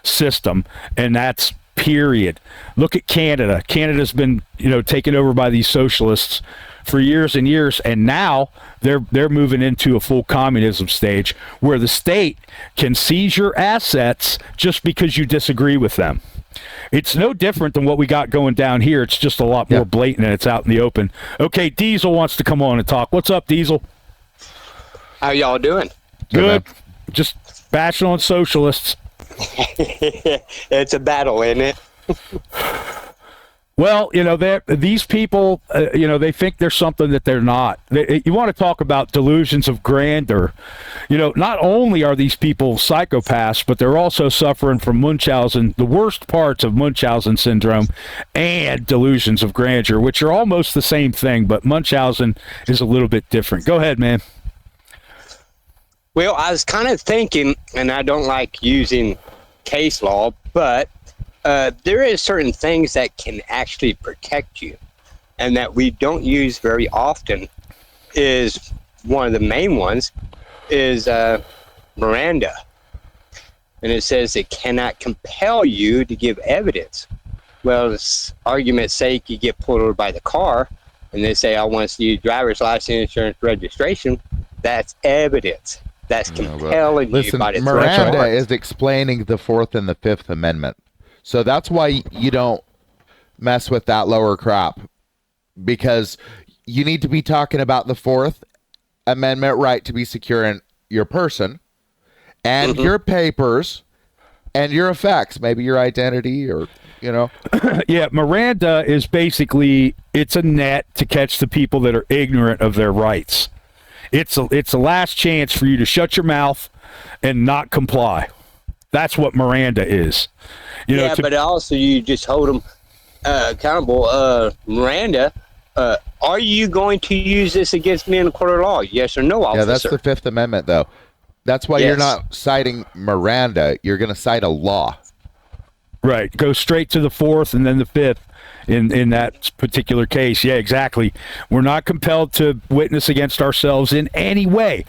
system, and that's period. Look at Canada. Canada's been, you know, taken over by these socialists for years and years, and now they're moving into a full communism stage where the state can seize your assets just because you disagree with them. It's no different than what we got going down here. It's just a lot more blatant, and it's out in the open. Okay, Diesel wants to come on and talk. What's up, Diesel? How y'all doing? Good. Just bashing on socialists. It's a battle, isn't it? Well, these people, they think they're something that they're not. You want to talk about delusions of grandeur. Not only are these people psychopaths, but they're also suffering from Munchausen, the worst parts of Munchausen syndrome and delusions of grandeur, which are almost the same thing, but Munchausen is a little bit different. Go ahead, man. Well, I was kind of thinking, and I don't like using case law, but there is certain things that can actually protect you and that we don't use very often. Is one of the main ones is Miranda. And it says it cannot compel you to give evidence. Well, this argument's sake, you get pulled over by the car and they say, I want to see your driver's license, insurance, registration. That's evidence. That's compelling you by the Miranda is explaining the Fourth and the Fifth Amendment. So that's why you don't mess with that lower crop, because you need to be talking about the Fourth Amendment right to be secure in your person and your papers and your effects, maybe your identity or, Yeah, Miranda is basically, it's a net to catch the people that are ignorant of their rights. It's a last chance for you to shut your mouth and not comply. That's what Miranda is. But also you just hold them accountable. Miranda, are you going to use this against me in a court of law? Yes or no, officer? Yeah, that's the Fifth Amendment, though. That's why you're not citing Miranda. You're going to cite a law. Right. Go straight to the Fourth and then the Fifth in that particular case. Yeah, exactly. We're not compelled to witness against ourselves in any way,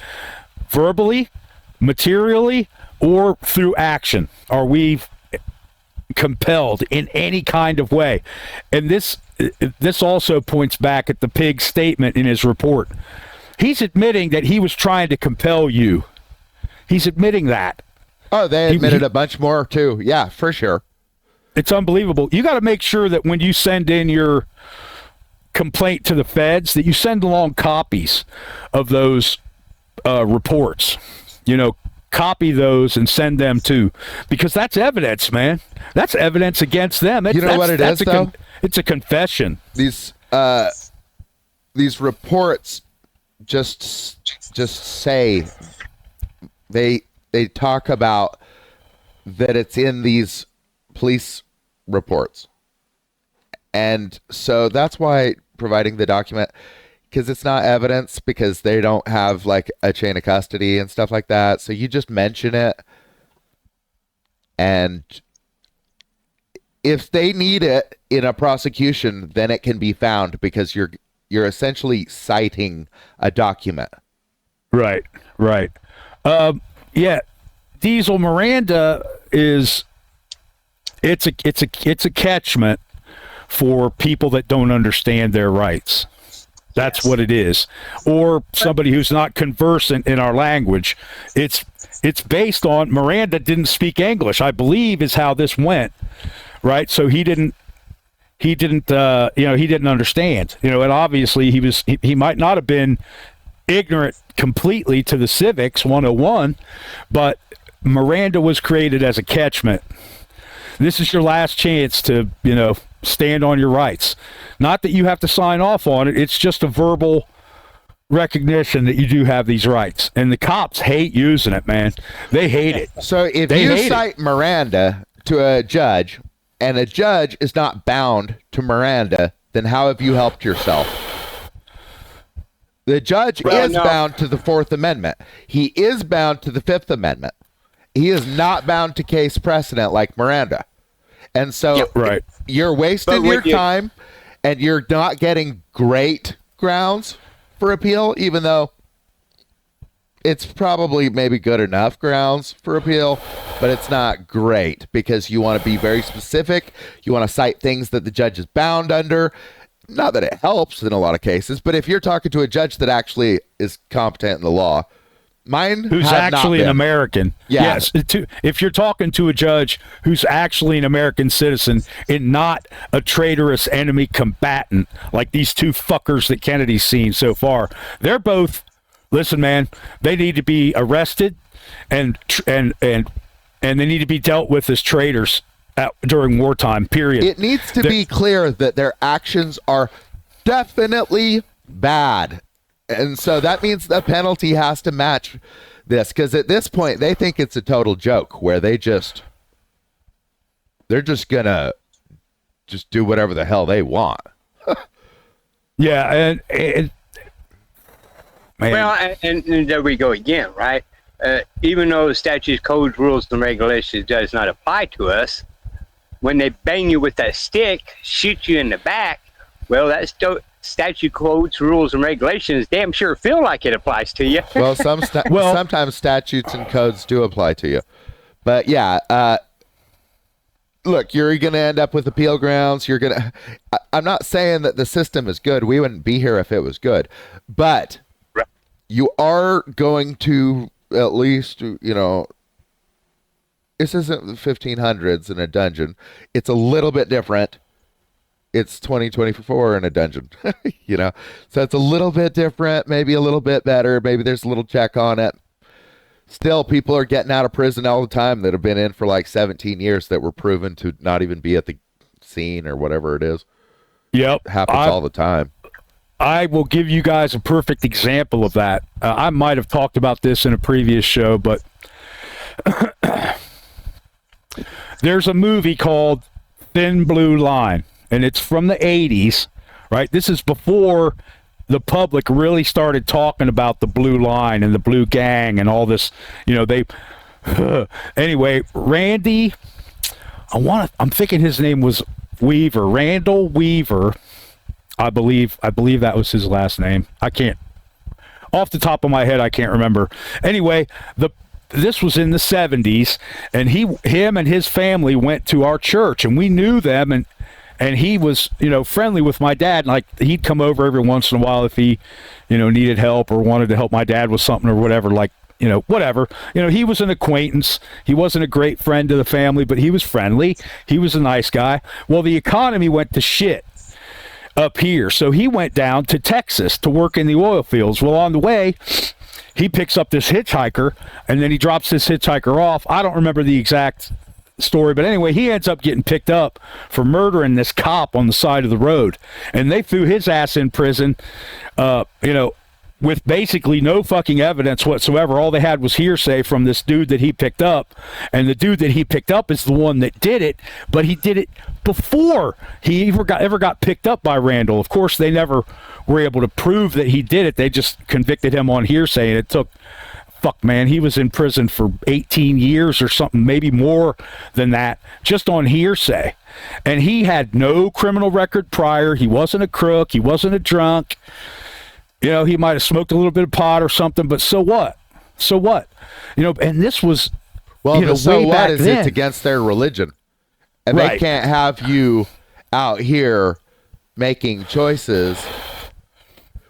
verbally, materially, or through action. Are we compelled in any kind of way? And this also points back at the pig's statement in his report. He's admitting that he was trying to compel you. He's admitting that. Oh, they admitted a bunch more too. Yeah, for sure. It's unbelievable. You got to make sure that when you send in your complaint to the feds, that you send along copies of those reports. Copy those and send them too, because that's evidence, man. That's evidence against them. You know what it is, though? It's a confession. These reports just say they talk about that it's in these police reports, and so that's why providing the document, because it's not evidence, because they don't have like a chain of custody and stuff like that. So you just mention it, and if they need it in a prosecution, then it can be found, because you're essentially citing a document. Right. Yeah, Diesel, Miranda is it's a catchment for people that don't understand their rights. That's what it is. Or somebody who's not conversant in our language. It's based on Miranda didn't speak English, I believe, is how this went. Right? So he didn't understand. And obviously he might not have been ignorant completely to the Civics 101, but Miranda was created as a catchment. This is your last chance to, stand on your rights. Not that you have to sign off on it. It's just a verbal recognition that you do have these rights. And the cops hate using it, man. They hate it. So if you cite Miranda to a judge, and a judge is not bound to Miranda, then how have you helped yourself? The judge is bound to the Fourth Amendment. He is bound to the Fifth Amendment. He is not bound to case precedent like Miranda. And so you're wasting your time, and you're not getting great grounds for appeal, even though it's probably maybe good enough grounds for appeal, but it's not great, because you want to be very specific. You want to cite things that the judge is bound under. Not that it helps in a lot of cases, but if you're talking to a judge that actually is competent in the law, who's actually an American. Yeah. Yes. If you're talking to a judge who's actually an American citizen and not a traitorous enemy combatant like these two fuckers that Kennedy's seen so far, they're both, listen, man, they need to be arrested and they need to be dealt with as traitors during wartime. Period. It needs to be clear that their actions are definitely bad. And so that means the penalty has to match this, because at this point they think it's a total joke where they're just gonna just do whatever the hell they want. Yeah, and man. Well, and there we go again, right? Even though statutes, codes, rules, and regulations does not apply to us, when they bang you with that stick, shoot you in the back, well, that statute, codes, rules, and regulations damn sure feel like it applies to you. Well, sometimes statutes and codes do apply to you. But yeah, look, you're going to end up with appeal grounds. I'm not saying that the system is good. We wouldn't be here if it was good. But you are going to at least, this isn't the 1500s in a dungeon. It's a little bit different. It's 2024 in a dungeon, So it's a little bit different, maybe a little bit better. Maybe there's a little check on it. Still, people are getting out of prison all the time that have been in for like 17 years that were proven to not even be at the scene or whatever it is. Yep. It happens all the time. I will give you guys a perfect example of that. I might have talked about this in a previous show, but there's a movie called Thin Blue Line, and it's from the 80s, right? This is before the public really started talking about the blue line and the blue gang and all this, anyway, Randy, I'm thinking his name was Weaver, Randall Weaver. I believe that was his last name. I can't, off the top of my head, I can't remember. Anyway, this was in the 70s, and him and his family went to our church, and we knew them, and he was, friendly with my dad. Like, he'd come over every once in a while if he, needed help or wanted to help my dad with something or whatever, like, whatever. He was an acquaintance. He wasn't a great friend to the family, but he was friendly. He was a nice guy. Well, the economy went to shit up here, so he went down to Texas to work in the oil fields. Well, on the way, he picks up this hitchhiker, and then he drops this hitchhiker off. I don't remember the exact story, but anyway, he ends up getting picked up for murdering this cop on the side of the road, and they threw his ass in prison, with basically no fucking evidence whatsoever. All they had was hearsay from this dude that he picked up, and the dude that he picked up is the one that did it, but he did it before he ever got picked up by Randall. Of course, they never were able to prove that he did it. They just convicted him on hearsay, and it took, he was in prison for 18 years or something, maybe more than that, just on hearsay. And he had no criminal record prior. He wasn't a crook. He wasn't a drunk. He might have smoked a little bit of pot or something, but so what? So what? And this was, so way what back is then. It's against their religion. And Right. they can't have you out here making choices.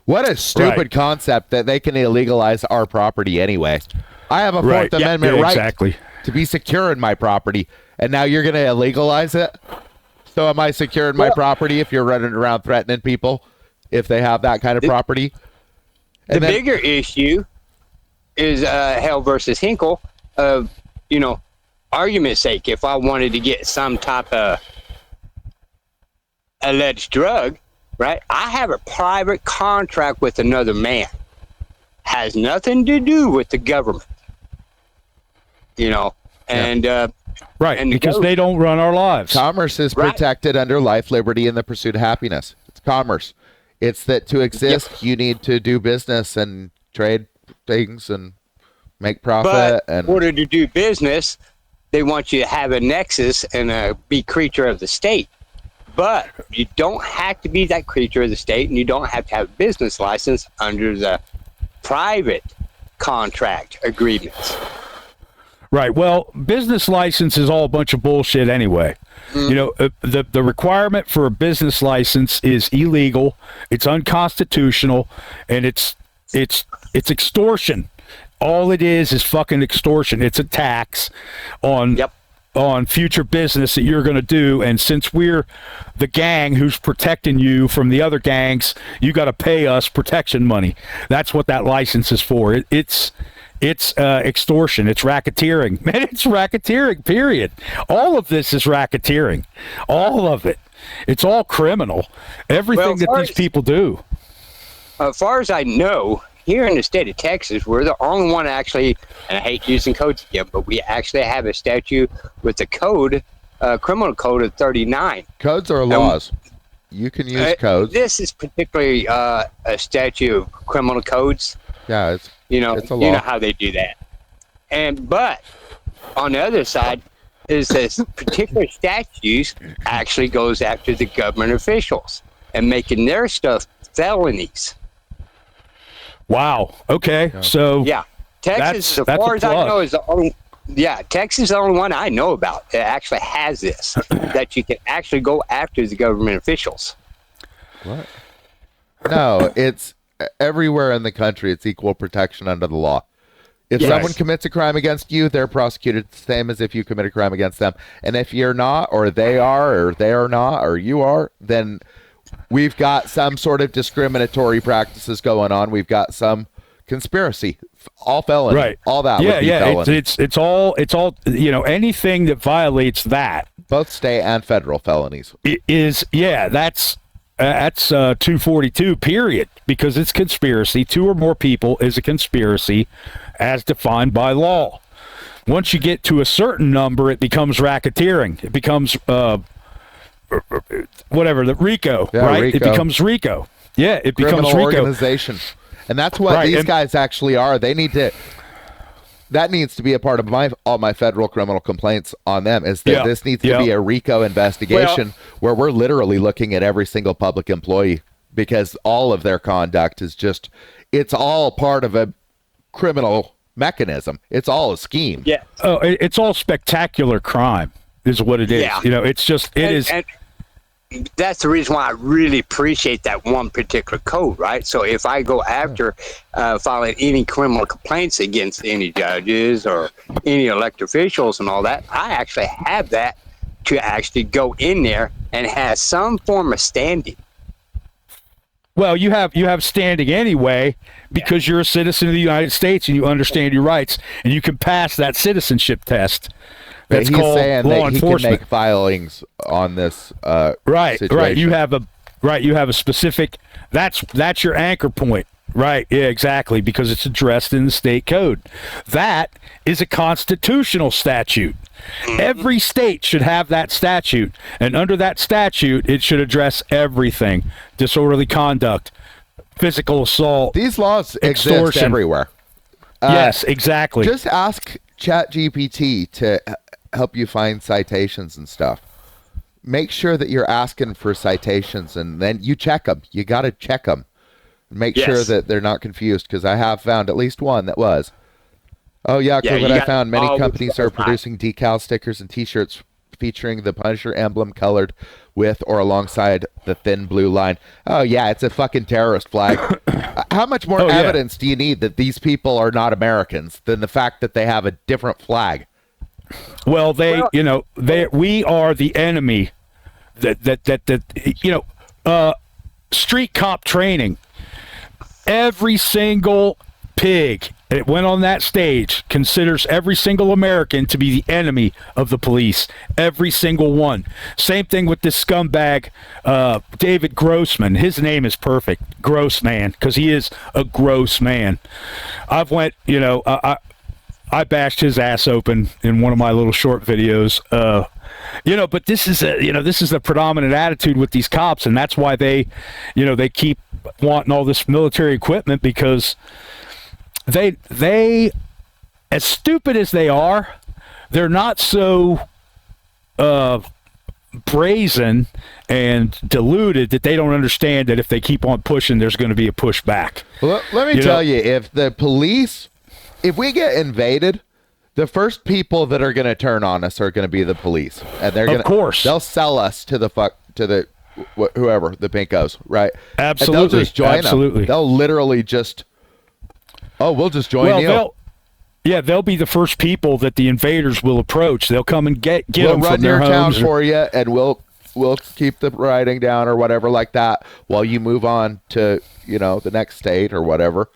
What a stupid Right. concept that they can illegalize our property anyway. I have a Fourth Right. Yeah, Amendment yeah, right exactly. to be secure in my property, and now you're going to illegalize it? So am I secure in my property if you're running around threatening people if they have that kind of property? The bigger issue is Hell versus Hinkle. Argument's sake, if I wanted to get some type of alleged drug, right? I have a private contract with another man. Has nothing to do with the government. And Right, and because they don't run our lives. Commerce is Right. protected under life, liberty, and the pursuit of happiness. It's commerce. It's that to exist, you need to do business and trade things and make profit. But And in order to do business, they want you to have a nexus and be creature of the state. But you don't have to be that creature of the state, and you don't have to have a business license under the private contract agreements. Right. Well, business license is all a bunch of bullshit anyway. The requirement for a business license is illegal. It's unconstitutional, and it's extortion. All it is fucking extortion. It's a tax on future business that you're going to do. And since we're the gang who's protecting you from the other gangs, you got to pay us protection money. That's what that license is for. It's extortion. It's racketeering. Man, it's racketeering, period. All of this is racketeering. All of it. It's all criminal. Everything that these people do. As far as I know, here in the state of Texas, we're the only one actually, and I hate using codes again, but we actually have a statute with the code, criminal code of 39. Codes are laws. You can use codes. This is particularly a statute of criminal codes. Yeah, it's a law. You know how they do that. But on the other side is this particular statute actually goes after the government officials and making their stuff felonies. Wow. Okay. So yeah, Texas, as far as I know, is the only. Yeah, Texas is the only one I know about that actually has this, that you can actually go after the government officials. What? No, it's everywhere in the country. It's equal protection under the law. If someone commits a crime against you, they're prosecuted the same as if you commit a crime against them. And if you're not, or they are not, or you are, then we've got some sort of discriminatory practices going on. We've got some conspiracy, all felony, right? All that. would be felony. It's all anything that violates that, both state and federal felonies, that's 242 period, because it's conspiracy. 2 or more people is a conspiracy as defined by law. Once you get to a certain number, it becomes racketeering. It becomes whatever, the RICO, right? RICO. It becomes RICO. Yeah, it criminal becomes RICO organization. And that's what these guys actually are. They need to. That needs to be a part of all my federal criminal complaints on them. Is that this needs to be a RICO investigation where we're literally looking at every single public employee, because all of their conduct is it's all part of a criminal mechanism. It's all a scheme. Yeah. Oh, it's all spectacular crime, is what it is. Yeah. It's just and that's the reason why I really appreciate that one particular code, right? So if I go after filing any criminal complaints against any judges or any elected officials and all that, I actually have that to actually go in there and have some form of standing. Well, you have standing anyway, because you're a citizen of the United States and you understand your rights, and you can pass that citizenship test. That's called law enforcement. He can make filings on this situation. Right. You have a specific. That's your anchor point. Right. Yeah, exactly. Because it's addressed in the state code. That is a constitutional statute. Every state should have that statute, and under that statute, it should address everything: disorderly conduct, physical assault. These laws extortion. exist everywhere. Yes, exactly. Just ask ChatGPT to help you find citations and stuff. Make sure that you're asking for citations, and then you check them. You got to check them. Make sure that they're not confused, because I have found at least one that was. Oh, yeah, but I found many companies are producing decal stickers and T-shirts featuring the Punisher emblem colored with or alongside the thin blue line. Oh, yeah, it's a fucking terrorist flag. How much more evidence do you need that these people are not Americans than the fact that they have a different flag? Well, we are the enemy. Street cop training. Every single pig that went on that stage considers every single American to be the enemy of the police. Every single one. Same thing with this scumbag, David Grossman. His name is perfect, Grossman, because he is a gross man. I bashed his ass open in one of my little short videos. But this is the predominant attitude with these cops, and that's why they keep wanting all this military equipment, because they as stupid as they are, they're not so brazen and deluded that they don't understand that if they keep on pushing, there's going to be a pushback. Well, let me tell you, if the police, if we get invaded, the first people that are going to turn on us are going to be the police, and they're going to, they'll sell us to the whoever, the pinkos, right? Absolutely. And they'll just join them. They'll literally just, we'll just join you. They'll be the first people that the invaders will approach. They'll come and get them from their homes. We'll run your town for you, and we'll keep the rioting down or whatever like that while you move on to the next state or whatever.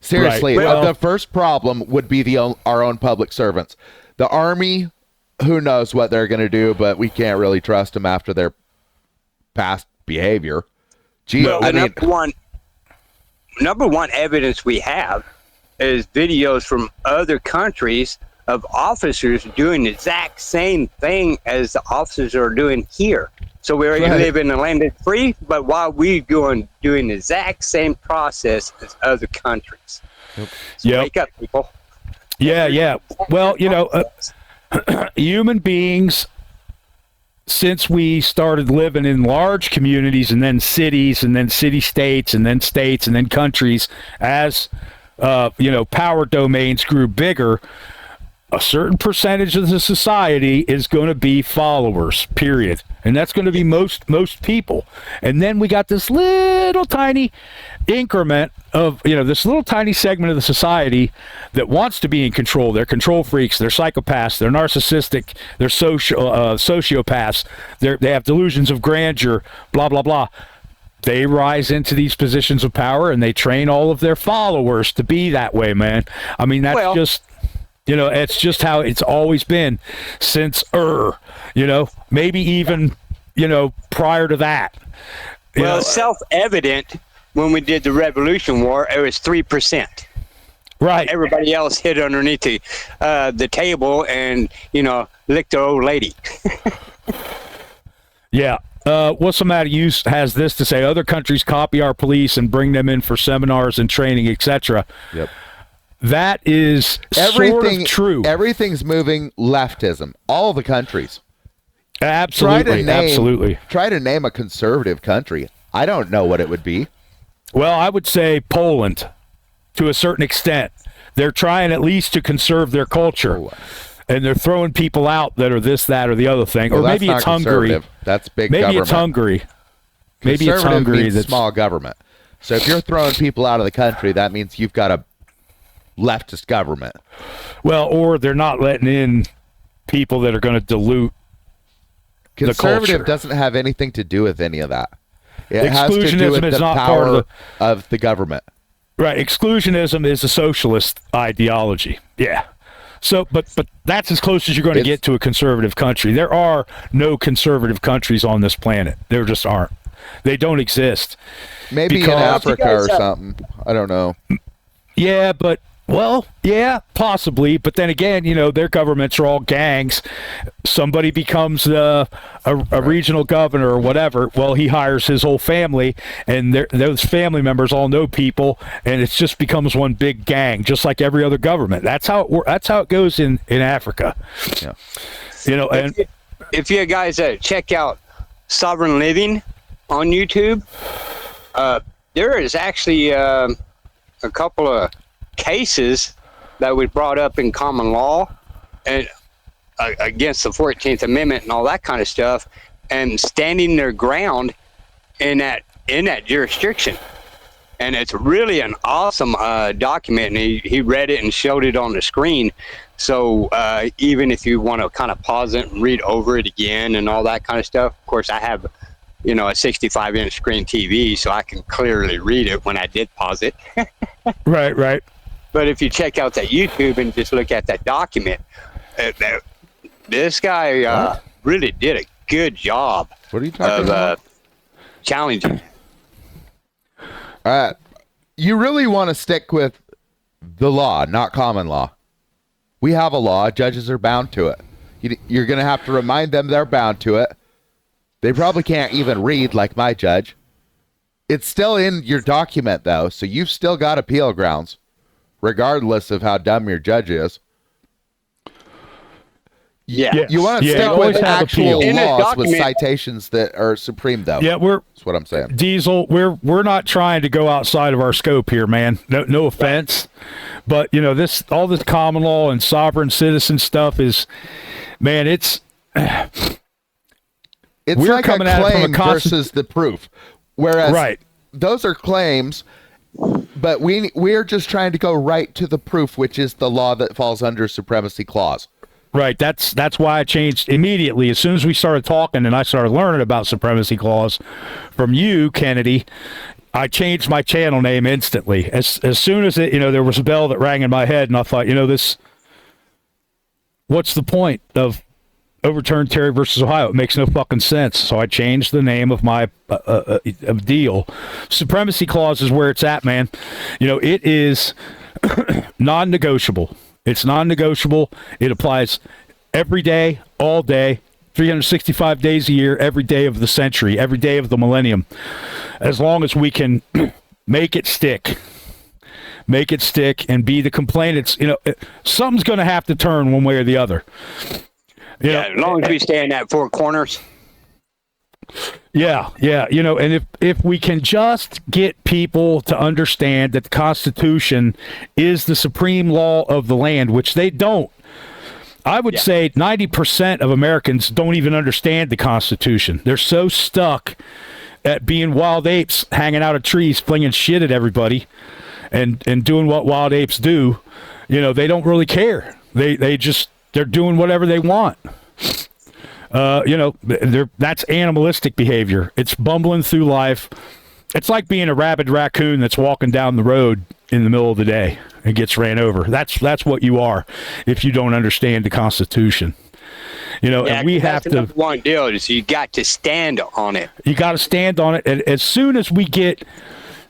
Seriously, Right. Well- the first problem would be our own public servants. The Army, who knows what they're going to do, but we can't really trust them after their past behavior. Gee, Well, I the mean, number one evidence we have is videos from other countries of officers doing the exact same thing as the officers are doing here. So we Right. live in a land that's free, but while we doing the exact same process as other countries. So Yep. wake up, people. Yeah. Well, human beings, since we started living in large communities and then cities and then city states and then states and then countries, as power domains grew bigger, a certain percentage of the society is going to be followers, period. And that's going to be most people. And then we got this little tiny increment of, this little tiny segment of the society that wants to be in control. They're control freaks, they're psychopaths, they're narcissistic, they're sociopaths, they have delusions of grandeur, blah, blah, blah. They rise into these positions of power and they train all of their followers to be that way, man. I mean, that's it's just how it's always been since maybe even, prior to that. Well, it's self-evident when we did the Revolution War, it was 3%. Right. Everybody else hid underneath the table and, licked the old lady. Yeah. What's the matter? Has this to say: other countries copy our police and bring them in for seminars and training, etc. Yep. That is sort of true. Everything's moving leftism. All the countries. Absolutely. Absolutely. Try to name a conservative country. I don't know what it would be. Well, I would say Poland, to a certain extent. They're trying at least to conserve their culture. And they're throwing people out that are this, that, or the other thing. Well, or maybe it's Hungary. That's big maybe government. It's Hungary. Maybe it's Conservative Hungary. means That's small government. So if you're throwing people out of the country, that means you've got a leftist government. Well, or they're not letting in people that are going to dilute the Conservative culture. doesn't have anything to do with any of that. It has to do Exclusionism with is the not power part of the government. Right. Exclusionism is a socialist ideology. Yeah. So, but that's as close as you're going to get to a conservative country. There are no conservative countries on this planet. There just aren't. They don't exist. Maybe in Africa or something. I don't know. Yeah, but possibly. But then again, their governments are all gangs. Somebody becomes a regional governor or whatever. Well, he hires his whole family, and those family members all know people, and it just becomes one big gang, just like every other government. That's how it goes in Africa. Yeah. And if you guys check out Sovereign Living on YouTube, there is actually a couple of cases that was brought up in common law and against the 14th Amendment and all that kind of stuff, and standing their ground in that jurisdiction. And it's really an awesome document, and he read it and showed it on the screen. So even if you want to kind of pause it and read over it again and all that kind of stuff, of course I have a 65-inch screen TV, so I can clearly read it when I did pause it. Right. But if you check out that YouTube and just look at that document, this guy really did a good job What are you talking of about? challenging. You really want to stick with the law, not common law. We have a law. Judges are bound to it. You're going to have to remind them they're bound to it. They probably can't even read like my judge. It's still in your document, though, so you've still got appeal grounds, regardless of how dumb your judge is. Yeah. You want to Yeah, stick you always with have actual appeal. In a laws with document- citations that are supreme, though. Yeah, That's what I'm saying. Diesel, we're not trying to go outside of our scope here, man. No offense, but all this common law and sovereign citizen stuff is, man, It's We're like coming a at it from claim a constant- versus the proof. Whereas Right. those are claims, but we're just trying to go right to the proof, which is the law that falls under supremacy clause. Right. That's why I changed immediately. As soon as we started talking and I started learning about supremacy clause from you, Kennedy, I changed my channel name instantly. As soon as there was a bell that rang in my head, and I thought, what's the point of overturn Terry versus Ohio? It makes no fucking sense. So I changed the name of my deal. Supremacy clause is where it's at, man. It is non-negotiable. It's non-negotiable. It applies every day, all day, 365 days a year, every day of the century, every day of the millennium. As long as we can make it stick. Make it stick and be the complainants. Something's going to have to turn one way or the other. As long as we stay in that four corners. Yeah. And if we can just get people to understand that the Constitution is the supreme law of the land, which they don't. I would say 90% of Americans don't even understand the Constitution. They're so stuck at being wild apes, hanging out of trees, flinging shit at everybody, and doing what wild apes do. They don't really care. They're doing whatever they want. That's animalistic behavior. It's bumbling through life. It's like being a rabid raccoon that's walking down the road in the middle of the day and gets ran over. That's what you are if you don't understand the Constitution. And we have to. One deal is you got to stand on it. You got to stand on it. And as soon as we get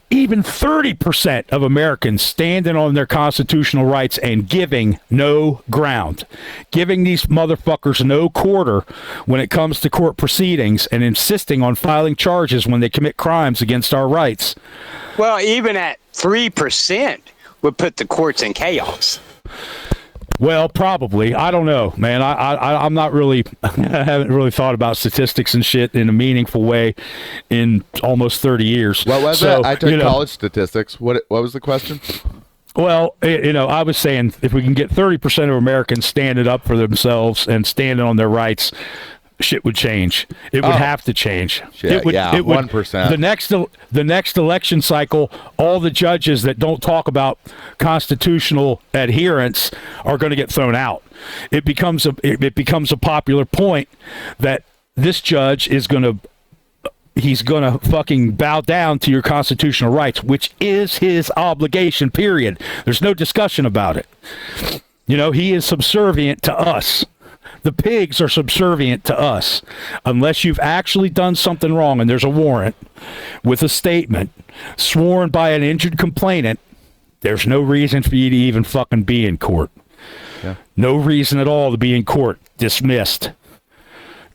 even 30% of Americans standing on their constitutional rights and giving no ground, giving these motherfuckers no quarter when it comes to court proceedings, and insisting on filing charges when they commit crimes against our rights. Well, even at 3% would put the courts in chaos. Well, probably. I don't know, man. I'm not really. I haven't really thought about statistics and shit in a meaningful way in almost 30 years. What was it? I took college statistics. What was the question? Well, I was saying if we can get 30% of Americans standing up for themselves and standing on their rights, shit would change. It would have to change. Shit, it would, 1%. The next election cycle, all the judges that don't talk about constitutional adherence are going to get thrown out. It becomes a popular point that this judge is going to. He's going to fucking bow down to your constitutional rights, which is his obligation, period. There's no discussion about it. He is subservient to us. The pigs are subservient to us. Unless you've actually done something wrong and there's a warrant with a statement sworn by an injured complainant, there's no reason for you to even fucking be in court. Yeah. No reason at all to be in court. Dismissed.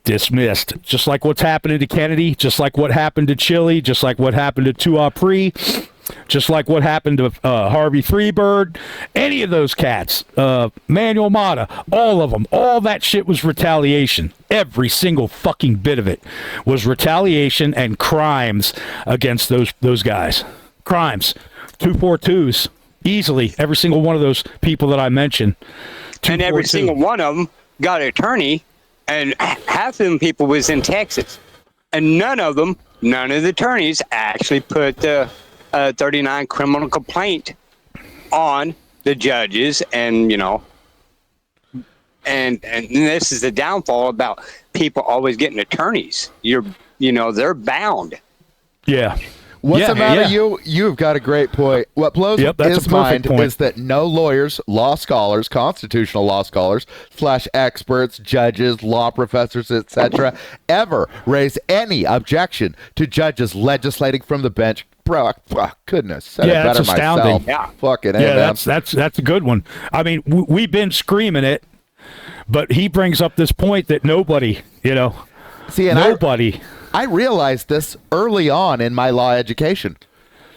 Just like what's happening to Kennedy, just like what happened to Chile, just like what happened to Tuapre, just like what happened to Harvey Freebird, any of those cats, Manuel Mata, all of them, all that shit was retaliation. Every single fucking bit of it was retaliation and crimes against those guys. Crimes. 242s. Easily, every single one of those people that I mentioned. And every single one of them got an attorney. And half of them people was in Texas. And none of the attorneys actually put the 39 criminal complaint on the judges. And, and this is the downfall about people always getting attorneys. They're bound. Yeah. What's the matter? You've got a great point. What blows his mind is that no lawyers, law scholars, constitutional law scholars / experts, judges, law professors, etc., ever raise any objection to judges legislating from the bench. Bro, goodness, said it better that's astounding. Myself. Yeah, fucking that's a good one. I mean, we've been screaming it, but he brings up this point that nobody, nobody. I realized this early on in my law education.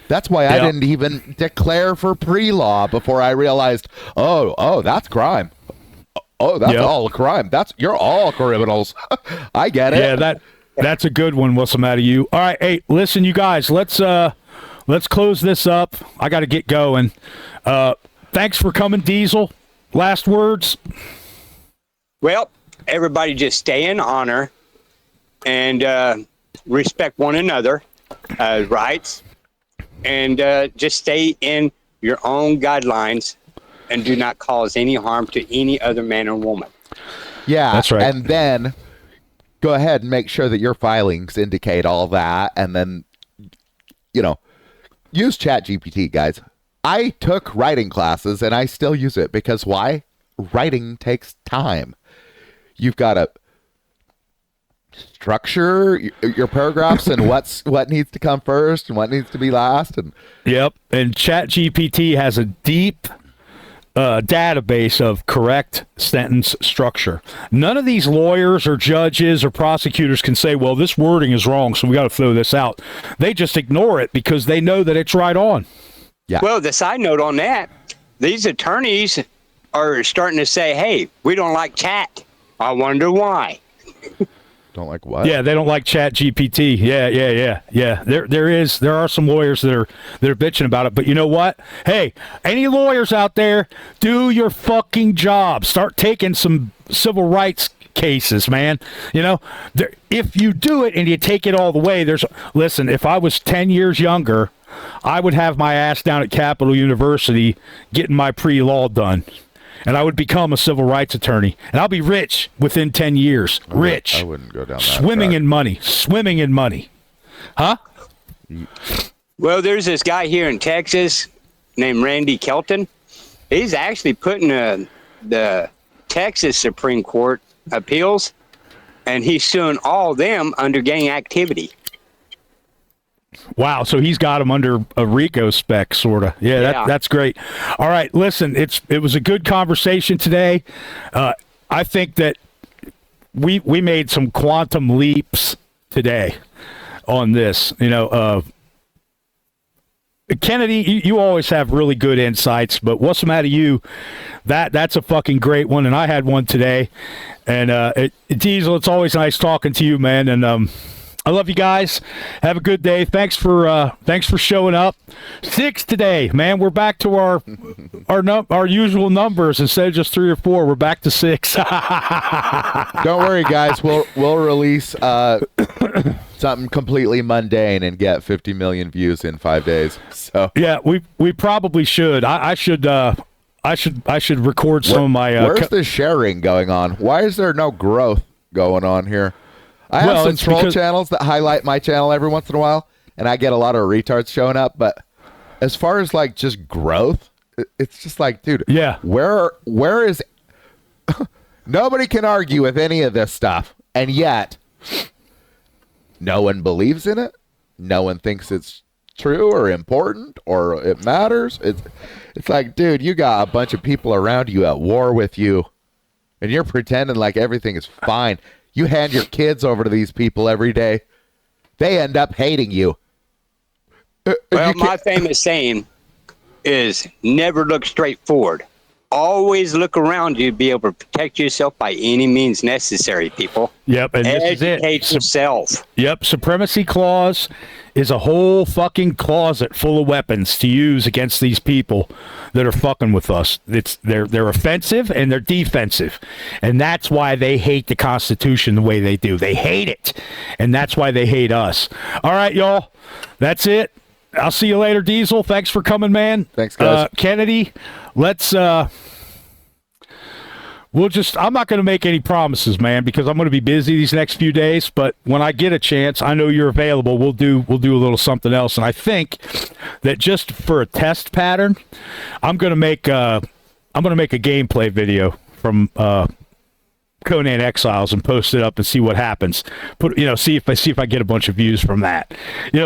That's why I didn't even declare for pre-law before I realized, oh, that's crime. Oh, that's all a crime. You're all criminals. I get it. Yeah, that's a good one. What's the matter, you? All right, hey, listen, you guys, let's close this up. I got to get going. Thanks for coming, Diesel. Last words. Well, everybody just stay in honor. And respect one another, rights, and just stay in your own guidelines and do not cause any harm to any other man or woman. Yeah, that's right. And then go ahead and make sure that your filings indicate all that. And then, use ChatGPT, guys. I took writing classes and I still use it because why? Writing takes time. You've got to structure your paragraphs and what needs to come first and what needs to be last. And Yep. And ChatGPT has a deep database of correct sentence structure. None of these lawyers or judges or prosecutors can say, well, this wording is wrong, so we got to throw this out. They just ignore it because they know that it's right on. yeah. Well, the side note on that, these attorneys are starting to say, hey, we don't like chat. I wonder why. Don't like what? Yeah, they don't like ChatGPT. Yeah. There are some lawyers that are bitching about it, but you know what? Hey, any lawyers out there, do your fucking job. Start taking some civil rights cases, man. You know, if you do it and you take it all the way, listen, if I was 10 years younger, I would have my ass down at Capital University getting my pre-law done. And I would become a civil rights attorney. And I'll be rich within 10 years. Rich. I wouldn't go down that Swimming track. in money. Swimming in money. Huh? Well, there's this guy here in Texas named Randy Kelton. He's actually putting the Texas Supreme Court appeals, and he's suing all them under gang activity. Wow, so he's got him under a RICO spec, sort of. Yeah, Yeah. that's great. All right, listen, it was a good conversation today. I think that we made some quantum leaps today on this. You know, Kennedy, you always have really good insights, but what's the matter you? That's a fucking great one, and I had one today. And Diesel, it's always nice talking to you, man. And I love you guys. Have a good day. Thanks for showing up. 6 today, man. We're back to our usual numbers instead of just 3 or 4. We're back to 6. Don't worry, guys. We'll release something completely mundane and get 50 million views in 5 days. So Yeah, we probably should. I should record some of my. where's the sharing going on? Why is there no growth going on here? I have Well, some it's troll because- channels that highlight my channel every once in a while, and I get a lot of retards showing up. But as far as like just growth, it's just like, dude, Yeah. where is? Nobody can argue with any of this stuff, and yet no one believes in it. No one thinks it's true or important or it matters. It's like, dude, you got a bunch of people around you at war with you, and you're pretending like everything is fine. You hand your kids over to these people every day. They end up hating you. Well, my famous saying is never look straight forward. Always look around you to be able to protect yourself by any means necessary, people. Yep, and this is it. Educate yourself. Yep, supremacy clause is a whole fucking closet full of weapons to use against these people that are fucking with us. They're offensive and they're defensive. And that's why they hate the Constitution the way they do. They hate it. And that's why they hate us. All right, y'all. That's it. I'll see you later, Diesel. Thanks for coming, man. Thanks, guys. Kennedy, let's I'm not going to make any promises, man, because I'm going to be busy these next few days, but when I get a chance, I know you're available. We'll do a little something else. And I think that just for a test pattern, I'm going to make a gameplay video from Conan Exiles and post it up and see what happens. See if I get a bunch of views from that.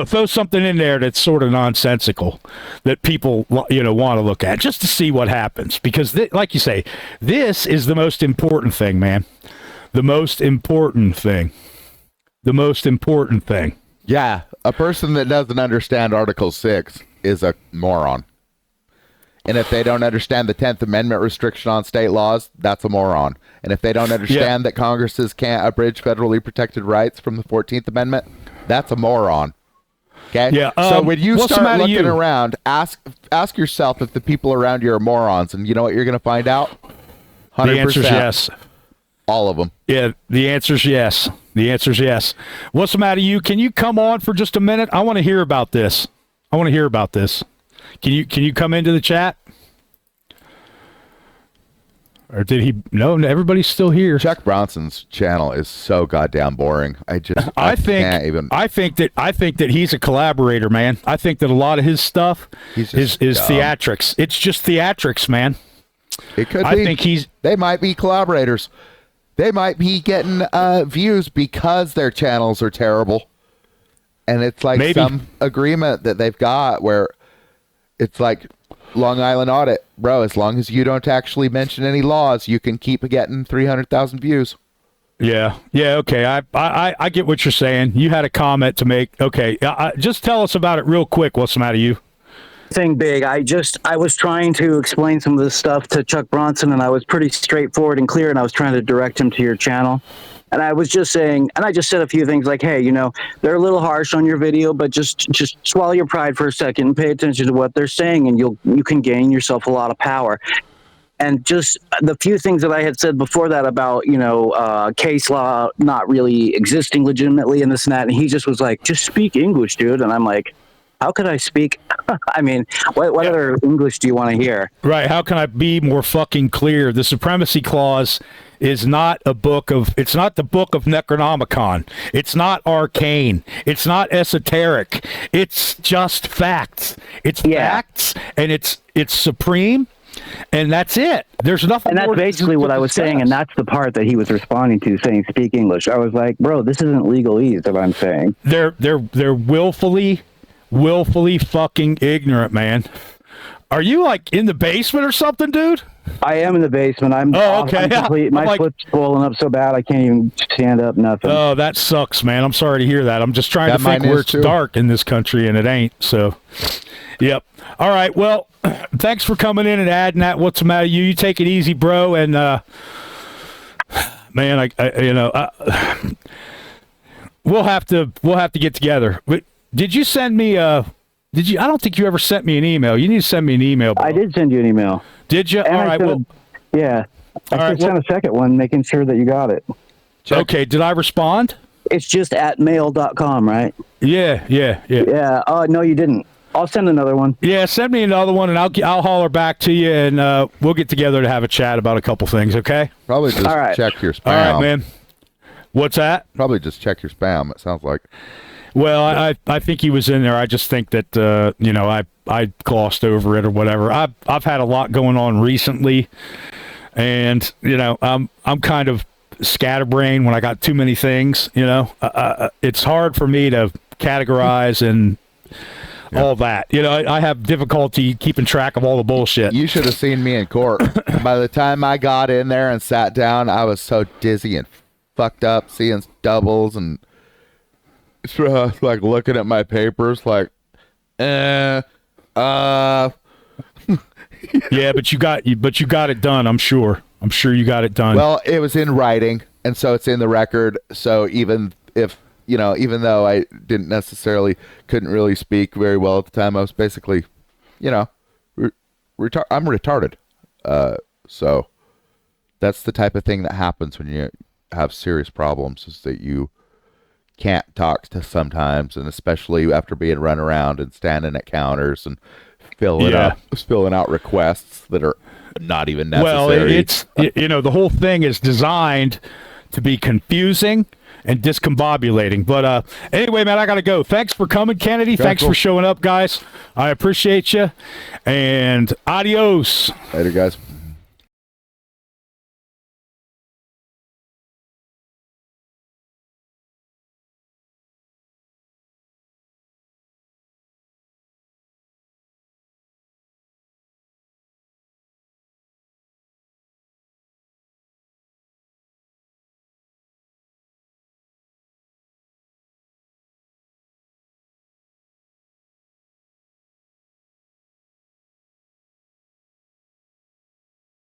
Throw something in there that's sort of nonsensical that people want to look at just to see what happens. Because like you say, this is the most important thing, man. The most important thing. The most important thing. Yeah, a person that doesn't understand Article 6 is a moron. And if they don't understand the 10th Amendment restriction on state laws, that's a moron. And if they don't understand that Congresses can't abridge federally protected rights from the 14th Amendment, that's a moron. Okay? Yeah, so when you what's the start matter looking you? around, ask yourself if the people around you are morons. And you know what you're going to find out? 100%. The answer's yes. All of them. Yeah, the answer's yes. The answer's yes. What's the matter you? Can you come on for just a minute? I want to hear about this. Can you come into the chat? Or did he? No, everybody's still here. Chuck Bronson's channel is so goddamn boring. I can't even. I think that he's a collaborator, man. I think that a lot of his stuff is theatrics. It's just theatrics, man. It could be. I think they might be collaborators. They might be getting views because their channels are terrible. And it's like some agreement that they've got where it's like Long Island Audit. Bro, as long as you don't actually mention any laws, you can keep getting 300,000 views. Yeah. Okay. I get what you're saying. You had a comment to make. Okay. Just tell us about it real quick. What's the matter with you? Thing big. I was trying to explain some of this stuff to Chuck Bronson, and I was pretty straightforward and clear, and I was trying to direct him to your channel. And I was just saying, and I just said a few things like, hey, they're a little harsh on your video, but just swallow your pride for a second and pay attention to what they're saying, and you can gain yourself a lot of power. And just the few things that I had said before that about, case law not really existing legitimately and this and that. And he just was like, just speak English, dude. And I'm like, how could I speak? I mean, what other English do you want to hear? Right. How can I be more fucking clear? The Supremacy Clause is not it's not the book of Necronomicon. It's not arcane. It's not esoteric. It's just facts. It's facts, and it's supreme, and that's it. There's nothing and that's more basically what I was saying, and that's the part that he was responding to, saying speak English. I was like, bro, this isn't legalese that I'm saying. They're willfully fucking ignorant, man. Are you like in the basement or something, dude? I am in the basement. Okay. My foot's swollen up so bad I can't even stand up. Nothing. Oh, that sucks, man. I'm sorry to hear that. I'm just trying to think where it's dark in this country, and it ain't. So, yep. All right. Well, thanks for coming in and adding that. What's the matter? You take it easy, bro. And man, we'll have to get together. But did you send me I don't think you ever sent me an email. You need to send me an email, bro. I did send you an email. Did you? And all right. Well, yeah. I should send a second one, making sure that you got it. Okay. Did I respond? It's just at mail.com, right? Yeah. Yeah. Oh, no, you didn't. I'll send another one. Yeah, send me another one, and I'll holler back to you, and we'll get together to have a chat about a couple things, okay? Probably just check your spam. All right, man. What's that? Probably just check your spam, it sounds like. Well, I think he was in there. I just think that I glossed over it or whatever. I've had a lot going on recently, and I'm kind of scatterbrained when I got too many things. It's hard for me to categorize and all that. I have difficulty keeping track of all the bullshit. You should have seen me in court. By the time I got in there and sat down, I was so dizzy and fucked up, seeing doubles and like looking at my papers like yeah, but you got it done. I'm sure you got it done. Well, it was in writing, and so it's in the record. So even though I couldn't really speak very well at the time, I was basically I'm retarded. So that's the type of thing that happens when you have serious problems, is that you can't talk to sometimes, and especially after being run around and standing at counters and filling out requests that are not even necessary. Well, it's the whole thing is designed to be confusing and discombobulating. But anyway, man, I gotta go. Thanks for coming, Kennedy. Thanks for showing up, guys. I appreciate you, and adios. Later, guys.